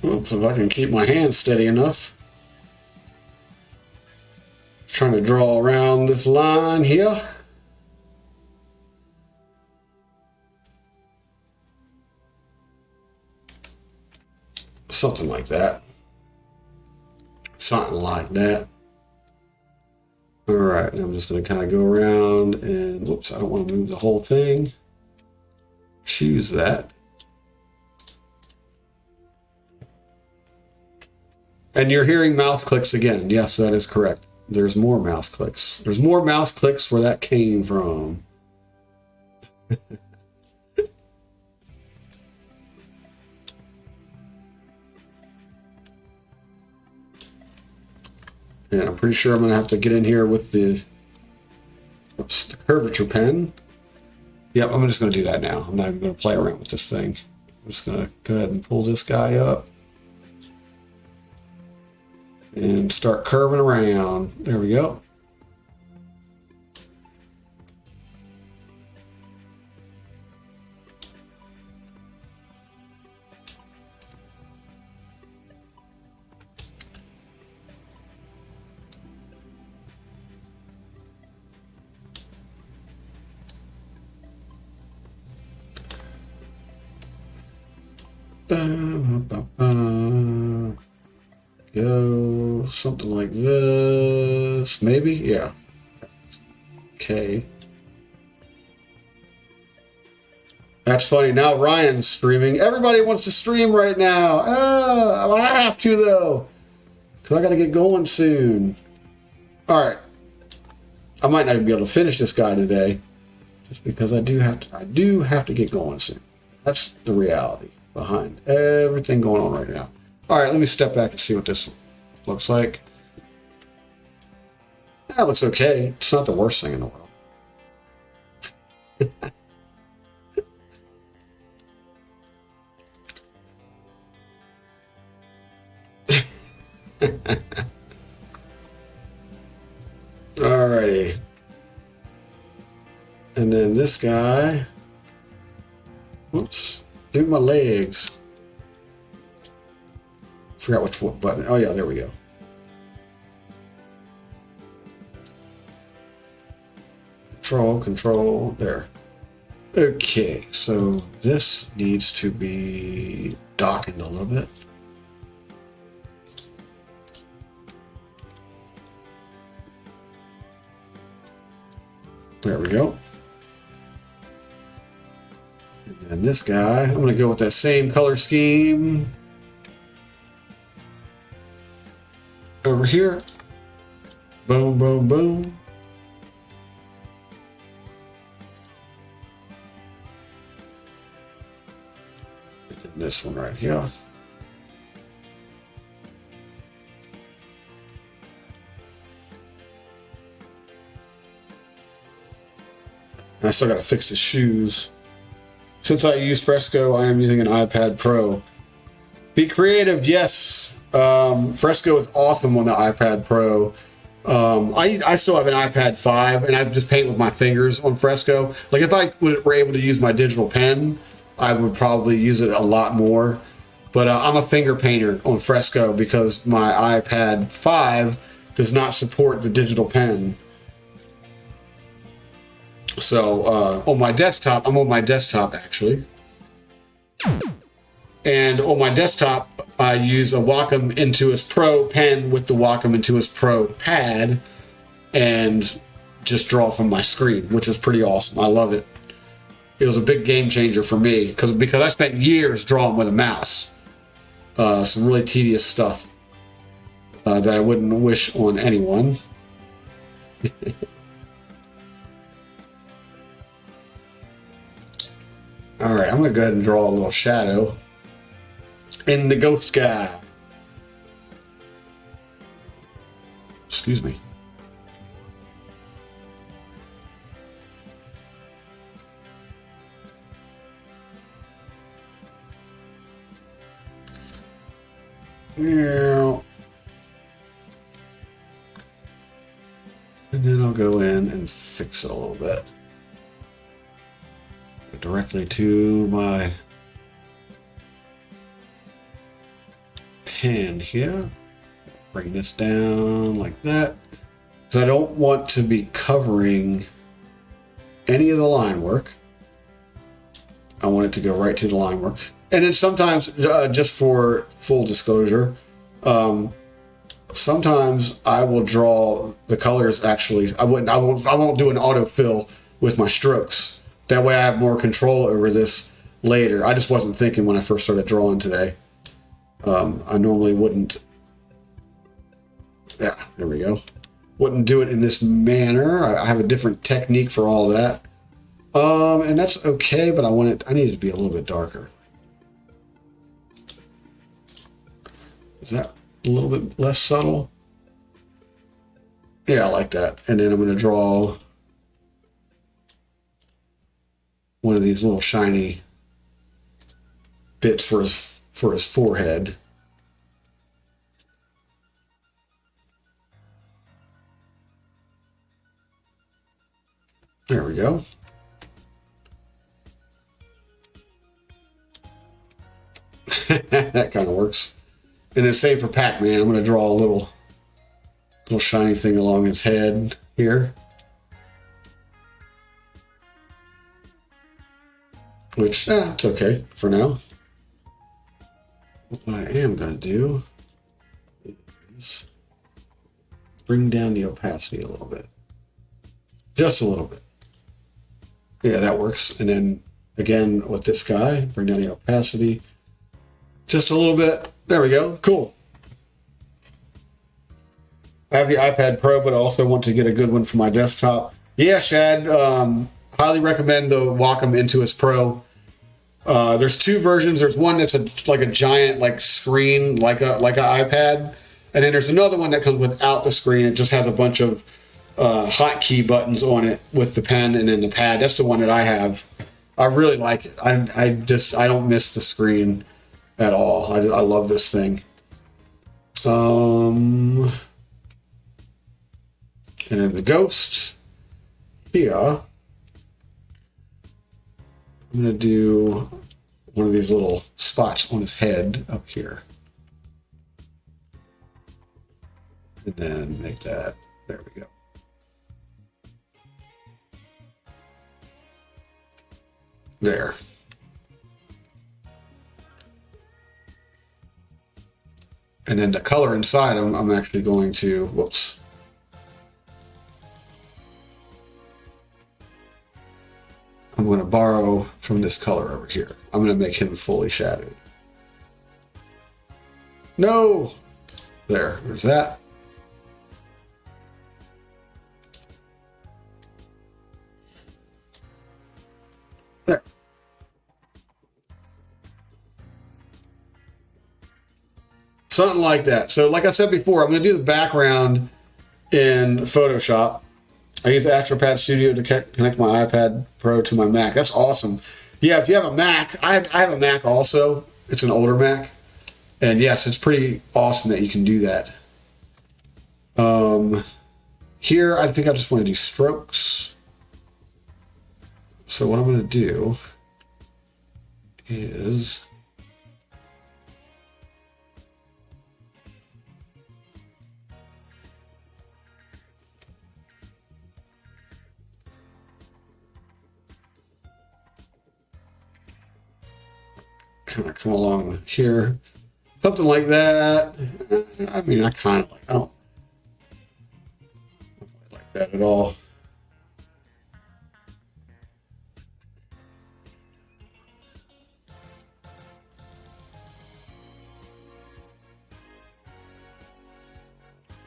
Oops, if I can keep my hand steady enough. Trying to draw around this line here. Something like that. Something like that. All right, I'm just going to kind of go around and, whoops, I don't want to move the whole thing. Choose that. And you're hearing mouse clicks again. Yes, that is correct. There's more mouse clicks. There's more mouse clicks where that came from. And I'm pretty sure I'm going to have to get in here with the curvature pen. Yep, I'm just going to do that now. I'm not even going to play around with this thing. I'm just going to go ahead and pull this guy up. And start curving around. There we go. Go something like this, maybe. Yeah. Okay. That's funny. Now Ryan's streaming. Everybody wants to stream right now. I have to though, because I got to get going soon. All right. I might not even be able to finish this guy today, just because I do have to get going soon. That's the reality behind everything going on right now. All right, let me step back and see what this looks like. That looks okay. It's not the worst thing in the world. Alrighty. And then this guy. Whoops. Give me my legs. Forgot which button. Oh yeah, there we go. Control, there. Okay, so this needs to be darkened a little bit. There we go. And then this guy, I'm going to go with that same color scheme. Over here. Boom, boom, boom. And then this one right here. I still got to fix his shoes. Since I use Fresco, I am using an iPad Pro. Be creative, yes. Fresco is awesome on the iPad Pro. I still have an iPad 5, and I just paint with my fingers on Fresco. Like if I were able to use my digital pen, I would probably use it a lot more. But I'm a finger painter on Fresco because my iPad 5 does not support the digital pen. So on my desktop, I'm on my desktop actually. And on my desktop, I use a Wacom Intuos Pro pen with the Wacom Intuos Pro pad and just draw from my screen, which is pretty awesome. I love it. It was a big game changer for me because I spent years drawing with a mouse. Some really tedious stuff that I wouldn't wish on anyone. All right, I'm going to go ahead and draw a little shadow in the ghost guy. Excuse me. Yeah. And then I'll go in and fix it a little bit. Directly to my pen here. Bring this down like that. Because I don't want to be covering any of the line work. I want it to go right to the line work. And then sometimes, just for full disclosure, sometimes I will draw the colors. Actually, I won't do an autofill with my strokes. That way I have more control over this later. I just wasn't thinking when I first started drawing today. I normally wouldn't. Yeah, there we go. Wouldn't do it in this manner. I have a different technique for all that. And that's okay, but I need it to be a little bit darker. Is that a little bit less subtle? Yeah, I like that. And then I'm going to draw one of these little shiny bits for his forehead. There we go. That kind of works. And then same for Pac-Man. I'm going to draw a little shiny thing along his head here. Which, it's okay for now. What I am going to do is bring down the opacity a little bit. Just a little bit. Yeah, that works. And then again with this guy, bring down the opacity just a little bit. There we go. Cool. I have the iPad Pro, but I also want to get a good one for my desktop. Yeah, Shad, highly recommend the Wacom Intuos Pro. There's two versions. There's one that's like a giant screen, like an iPad, and then there's another one that comes without the screen. It just has a bunch of hotkey buttons on it with the pen and then the pad. That's the one that I have. I really like it. I don't miss the screen at all. I love this thing. And the ghost here. I'm going to do one of these little spots on his head up here. And then make that, there we go. There. And then the color inside I'm actually going to, whoops. I'm going to borrow from this color over here. I'm going to make him fully shadowed. No! There's that. There. Something like that. So like I said before, I'm going to do the background in Photoshop. I use AstroPad Studio to connect my iPad Pro to my Mac. That's awesome. Yeah, if you have a Mac, I have a Mac also. It's an older Mac. And yes, it's pretty awesome that you can do that. Here, I think I just want to do strokes. So what I'm going to do is... kind of come along here, something like that. I mean, I kind of I don't like that at all.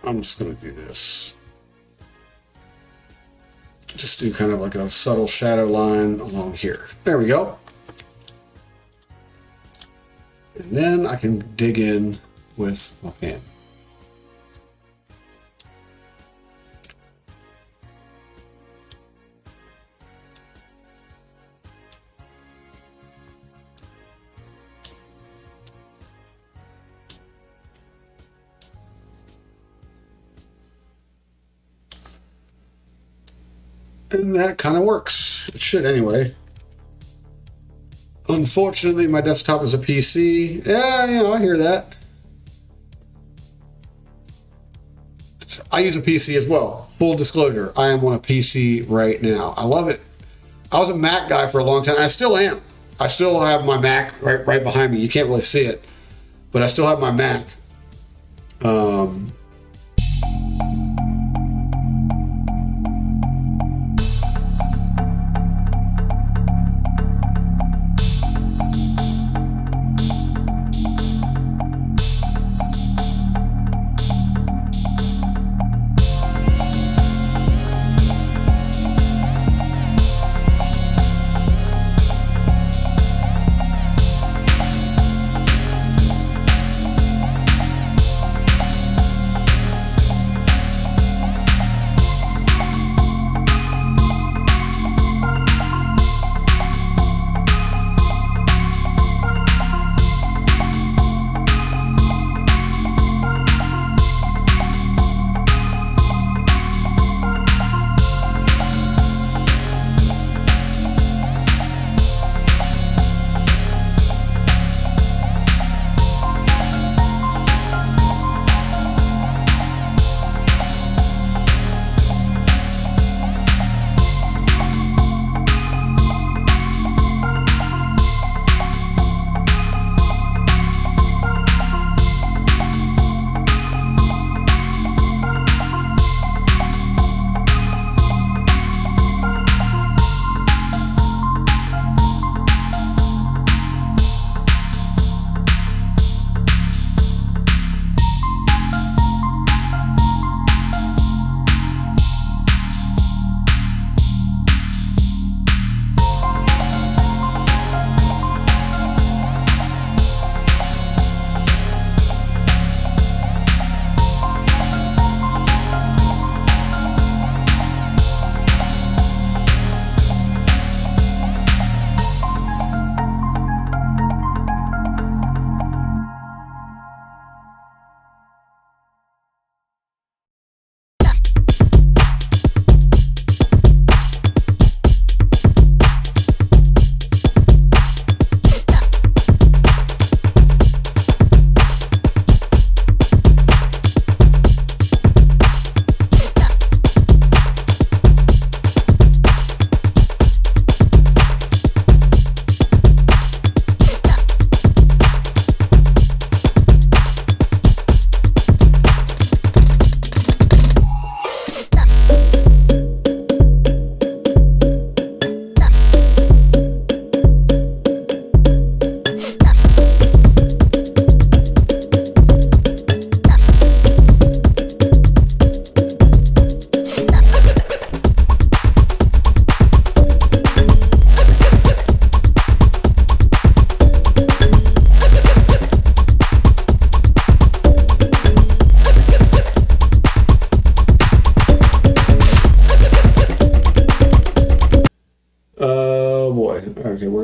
I'm just going to do this. Just do kind of like a subtle shadow line along here. There we go. And then I can dig in with my pen. And that kind of works. It should anyway. Unfortunately, my desktop is a PC. Yeah, I hear that. I use a PC as well. Full disclosure, I am on a PC right now. I love it. I was a Mac guy for a long time. I still am. I still have my Mac right behind me. You can't really see it, but I still have my Mac.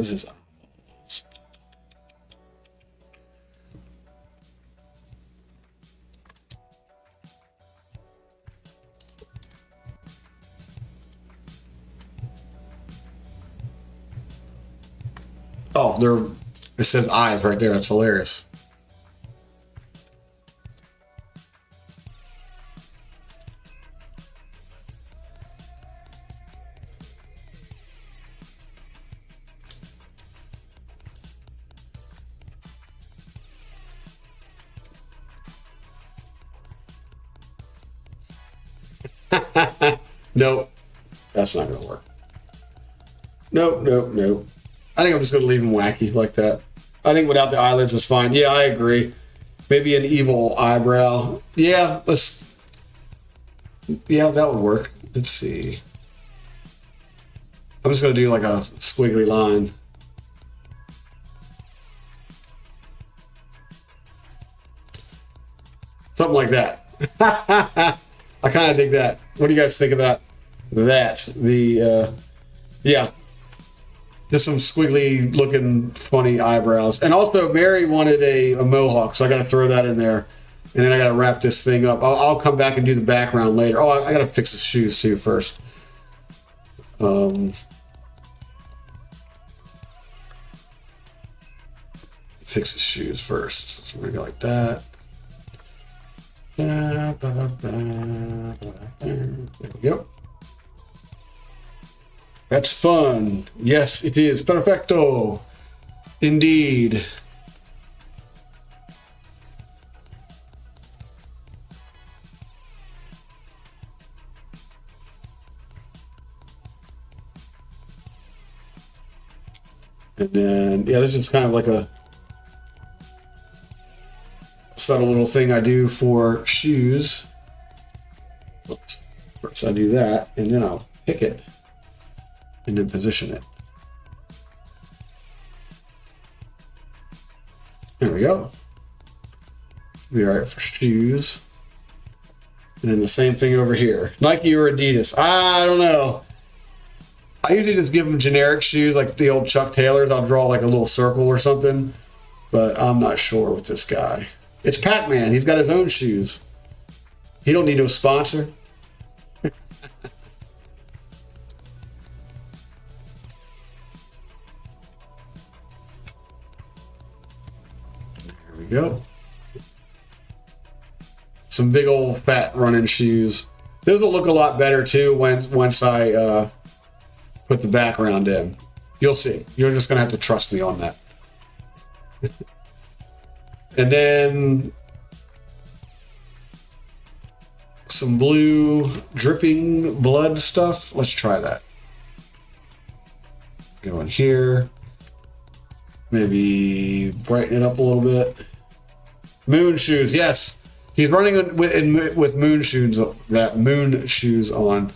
Where's his eyeballs? Oh, it says eyes right there. That's hilarious. Nope. That's not going to work. Nope, nope, nope. I think I'm just going to leave them wacky like that. I think without the eyelids is fine. Yeah, I agree. Maybe an evil eyebrow. Yeah, yeah, that would work. Let's see. I'm just going to do like a squiggly line. Something like that. I kind of dig that. What do you guys think about that? Yeah. Just some squiggly looking funny eyebrows. And also Mary wanted a mohawk, so I got to throw that in there. And then I got to wrap this thing up. I'll come back and do the background later. Oh, I got to fix his shoes too first. Fix his shoes first. So we're going to go like that. There we go. That's fun. Yes, it is. Perfecto. Indeed. And then, yeah, this is kind of like a subtle little thing I do for shoes. Oops. First I do that, and then I'll pick it and then position it. There we go. Be all right for shoes. And then the same thing over here. Nike or Adidas. I don't know. I usually just give them generic shoes like the old Chuck Taylors. I'll draw like a little circle or something. But I'm not sure with this guy. It's Pac-Man. He's got his own shoes. He don't need no sponsor. There we go. Some big old fat running shoes. Those will look a lot better too once I put the background in. You'll see. You're just going to have to trust me on that. And then some blue dripping blood stuff. Let's try that. Go in here. Maybe brighten it up a little bit. Moon shoes. Yes. He's running with moon shoes. That moon shoes on.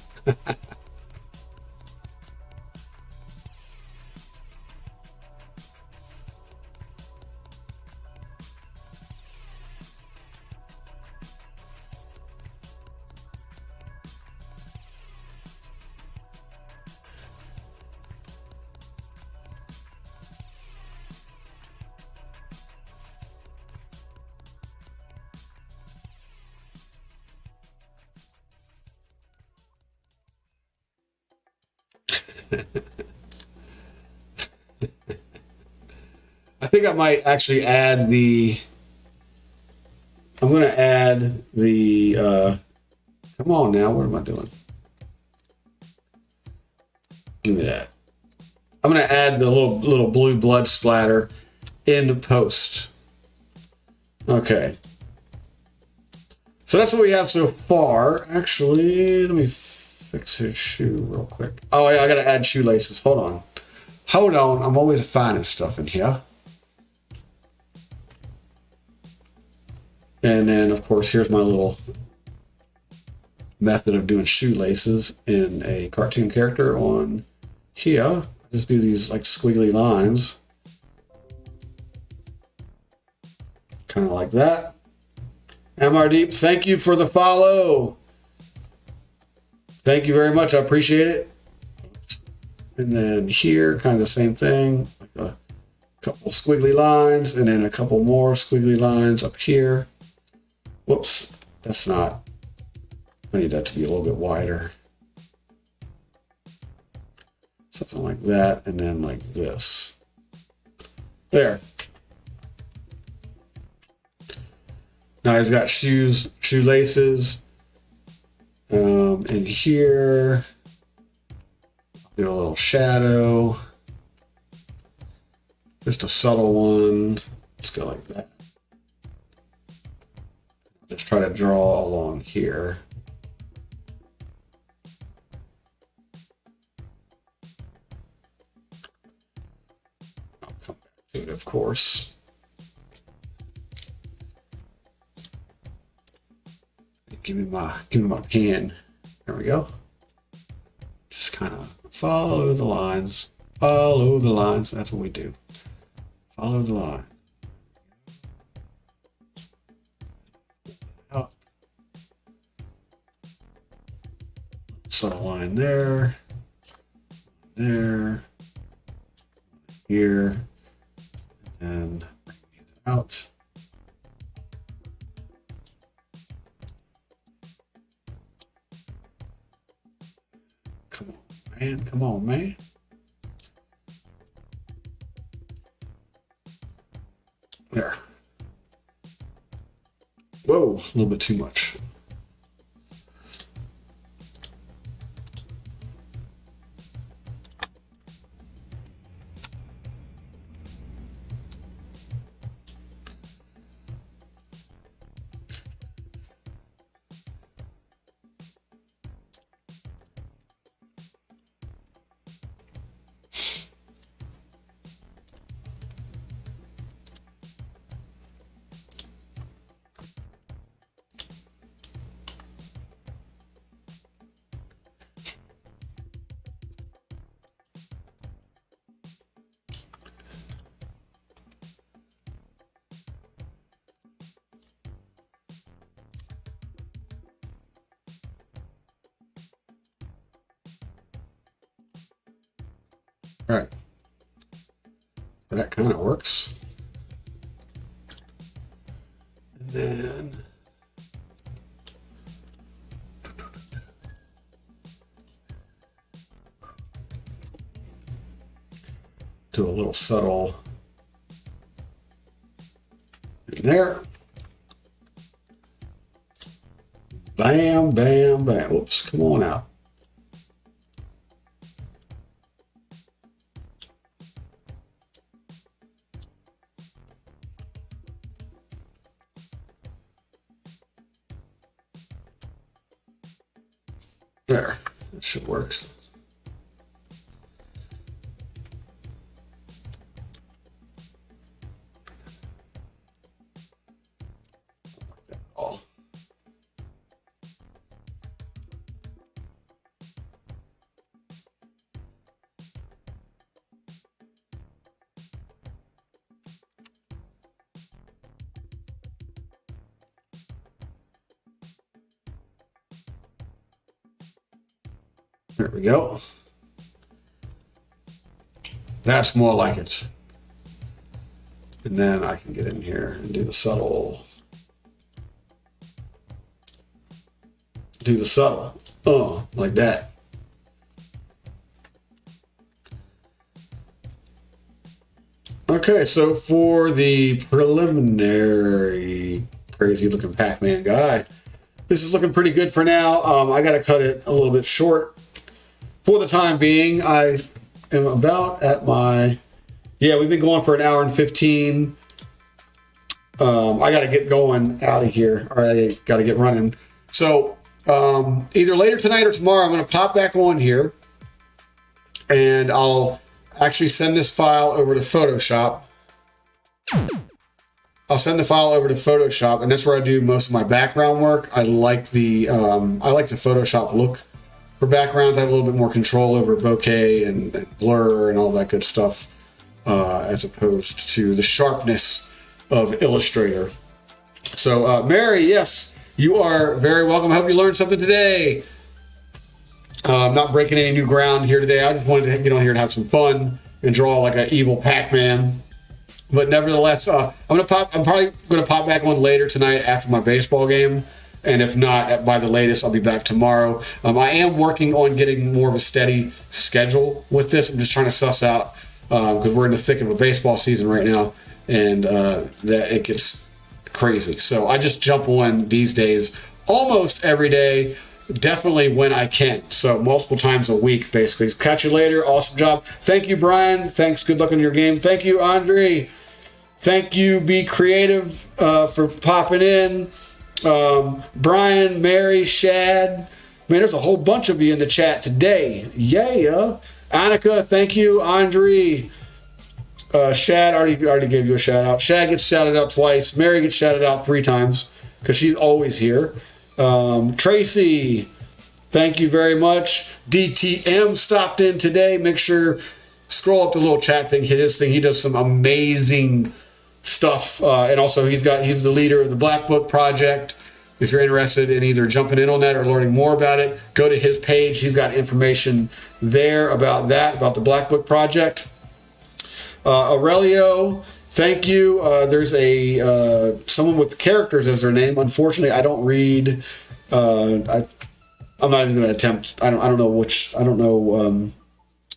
I think I might actually add I'm going to add come on now, what am I doing? Give me that. I'm going to add the little blue blood splatter in post. Okay. So that's what we have so far. Actually, let me fix his shoe real quick. Oh, yeah, I got to add shoelaces. Hold on. I'm always finding stuff in here. And then, of course, here's my little method of doing shoelaces in a cartoon character on here. I just do these like squiggly lines. Kind of like that. MR Deep, thank you for the follow. Thank you very much. I appreciate it. And then here, kind of the same thing, like a couple squiggly lines, and then a couple more squiggly lines up here. Whoops, that's not, I need that to be a little bit wider. Something like that, and then like this. There. Now he's got shoelaces. And here, do a little shadow. Just a subtle one. Let's go like that. Just try to draw along here. I'll come back to it, of course. Give me my pen. There we go. Just kind of follow the lines. Follow the lines. That's what we do. Follow the line. Out. Subtle line there. There. Here. And bring these out. Man, come on, man. There. Whoa, a little bit too much. All right, so that kind of works. And then do a little subtle in there. Bam, bam, bam. Whoops, come on out. There, that should work. There we go. That's more like it. And then I can get in here and do the subtle. Like that. Okay, so for the preliminary crazy looking Pac-Man guy, this is looking pretty good for now. I got to cut it a little bit short. For the time being, I am about at my, we've been going for an hour and 15. I got to get going out of here, or I got to get running. So either later tonight or tomorrow, I'm going to pop back on here, and I'll actually send this file over to Photoshop. I'll send the file over to Photoshop, and that's where I do most of my background work. I like the Photoshop look. For backgrounds, I have a little bit more control over bokeh and blur and all that good stuff, as opposed to the sharpness of Illustrator. So, Mary, yes, you are very welcome. I hope you learned something today. I'm not breaking any new ground here today. I just wanted to get on here and have some fun and draw like an evil Pac-Man. But nevertheless, I'm probably gonna pop back on later tonight after my baseball game, and if not, by the latest, I'll be back tomorrow. I am working on getting more of a steady schedule with this. I'm just trying to suss out because we're in the thick of a baseball season right now, and that it gets crazy. So I just jump on these days almost every day, definitely when I can. So multiple times a week, basically. Catch you later. Awesome job. Thank you, Brian. Thanks. Good luck in your game. Thank you, Andre. Thank you, Be Creative, for popping in. Brian, Mary, Shad. Man, there's a whole bunch of you in the chat today. Yeah. Annika, thank you. Andre. Shad, already gave you a shout out. Shad gets shouted out twice. Mary gets shouted out 3 times because she's always here. Tracy, thank you very much. DTM stopped in today. Make sure, scroll up the little chat thing, hit his thing. He does some amazing stuff. And also he's the leader of the Black Book Project. If you're interested in either jumping in on that or learning more about it, go to his page. He's got information there about that, about the Black Book Project. Aurelio, thank you. There's someone with characters as their name. Unfortunately, I don't read. I'm not even going to attempt. I don't know which. I don't know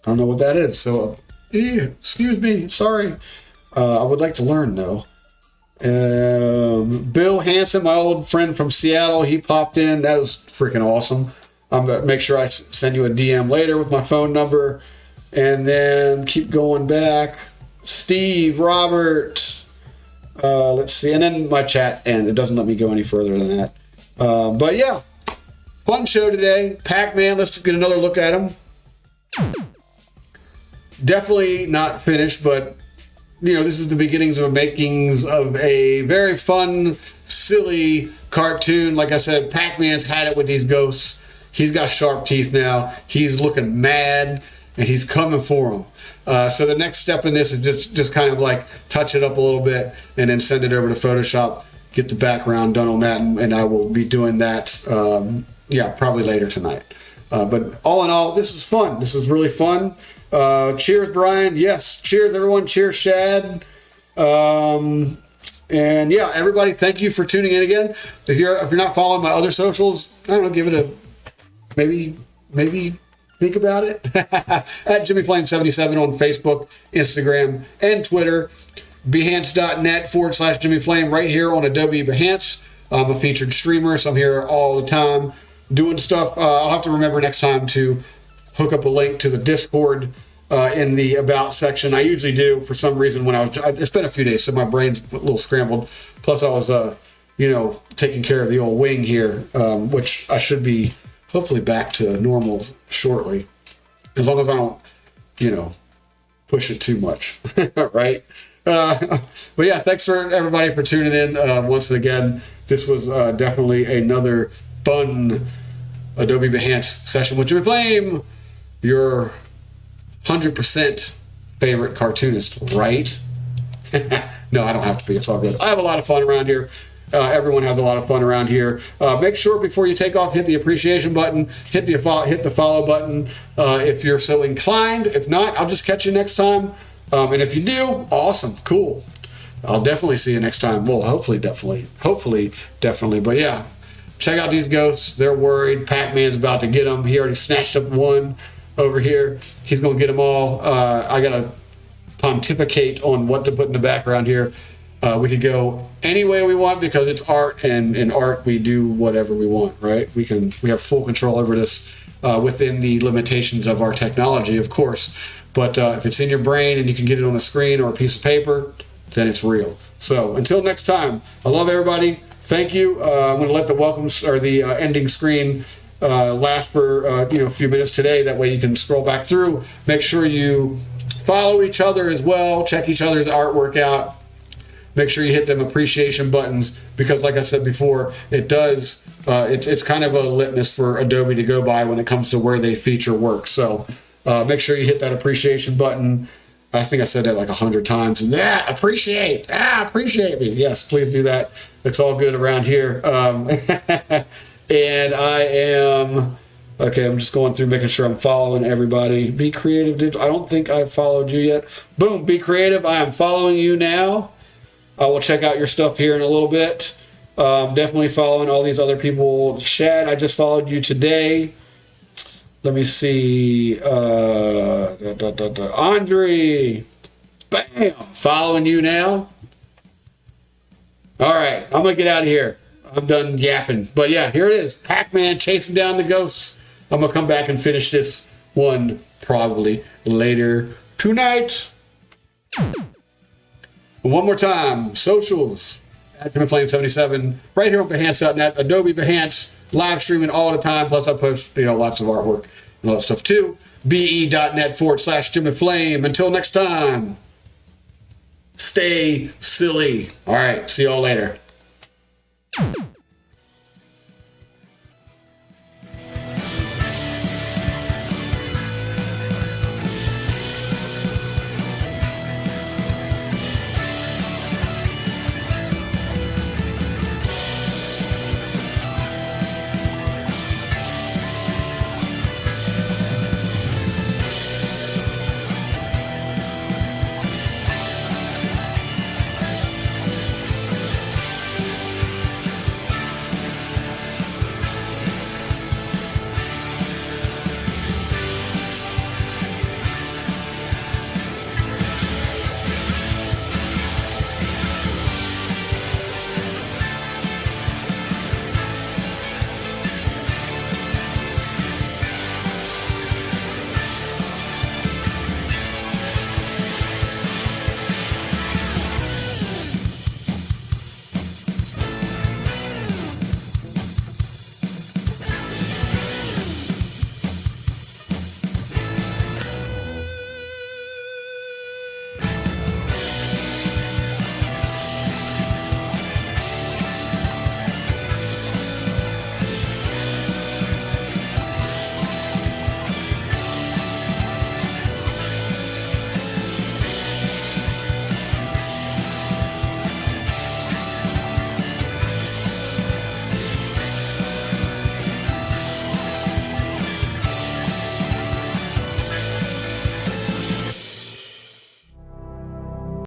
what that is. So, excuse me. Sorry. I would like to learn though. Bill Hansen, my old friend from Seattle, he popped in. That was freaking awesome. I'm going to make sure I send you a DM later with my phone number. And then keep going back. Steve, Robert, let's see. And then my chat, and it doesn't let me go any further than that. But yeah, fun show today. Pac-Man, let's get another look at him. Definitely not finished, but this is the beginnings of makings of a very fun, silly cartoon. Like I said, Pac-Man's had it with these ghosts. He's got sharp teeth now. He's looking mad, and he's coming for them. So the next step in this is just kind of like touch it up a little bit and then send it over to Photoshop, get the background done on that, and I will be doing that, probably later tonight. But all in all, this is fun. This is really fun. Cheers, Brian. Yes. Cheers, everyone. Cheers, Shad. And yeah, everybody, thank you for tuning in again. If you're not following my other socials, I don't know, give it a maybe think about it. At JimmyFlame77 on Facebook, Instagram, and Twitter. Behance.net/JimmyFlame right here on Adobe Behance. I'm a featured streamer, so I'm here all the time doing stuff. I'll have to remember next time to hook up a link to the Discord in the About section. I usually do for some reason it's been a few days, so my brain's a little scrambled. Plus I was, taking care of the old wing here, which I should be hopefully back to normal shortly, as long as I don't, push it too much, right? But yeah, thanks for everybody for tuning in once again. This was definitely another fun Adobe Behance session with Jimmy Flame, your 100% favorite cartoonist, right? No, I don't have to be. It's all good. I have a lot of fun around here. Everyone has a lot of fun around here. Make sure before you take off, hit the appreciation button, hit the follow button if you're so inclined. If not, I'll just catch you next time. And if you do, awesome, cool. I'll definitely see you next time. Well, hopefully, definitely. But yeah, check out these ghosts. They're worried. Pac-Man's about to get them. He already snatched up one over here. He's going to get them all. I got to pontificate on what to put in the background here. We could go any way we want because it's art, and in art we do whatever we want, right? We have full control over this within the limitations of our technology, of course. But if it's in your brain and you can get it on a screen or a piece of paper, then it's real. So until next time, I love everybody. Thank you. I'm going to let the welcomes or the ending screen last for a few minutes today. That way you can scroll back through. Make sure you follow each other as well. Check each other's artwork out. Make sure you hit them appreciation buttons because, like I said before, it does. It's kind of a litmus for Adobe to go by when it comes to where they feature work. So make sure you hit that appreciation button. I think I said that like 100 times. Yeah, appreciate me. Yes, please do that. It's all good around here. And I am Okay, I'm just going through making sure I'm following everybody. Be Creative Digital. I don't think I've followed you yet. Boom, Be Creative. I am following you now. I will check out your stuff here in a little bit. Definitely following all these other people. Shad, I just followed you today. Let me see. Andre. Bam. Following you now. All right. I'm going to get out of here. I'm done yapping. But yeah, here it is. Pac-Man chasing down the ghosts. I'm going to come back and finish this one probably later tonight. One more time. Socials. At JimmyFlame77. Right here on Behance.net. Adobe Behance. Live streaming all the time. Plus I post, lots of artwork and all that stuff too. BE.net/JimmyFlame. Until next time. Stay silly. All right. See y'all later.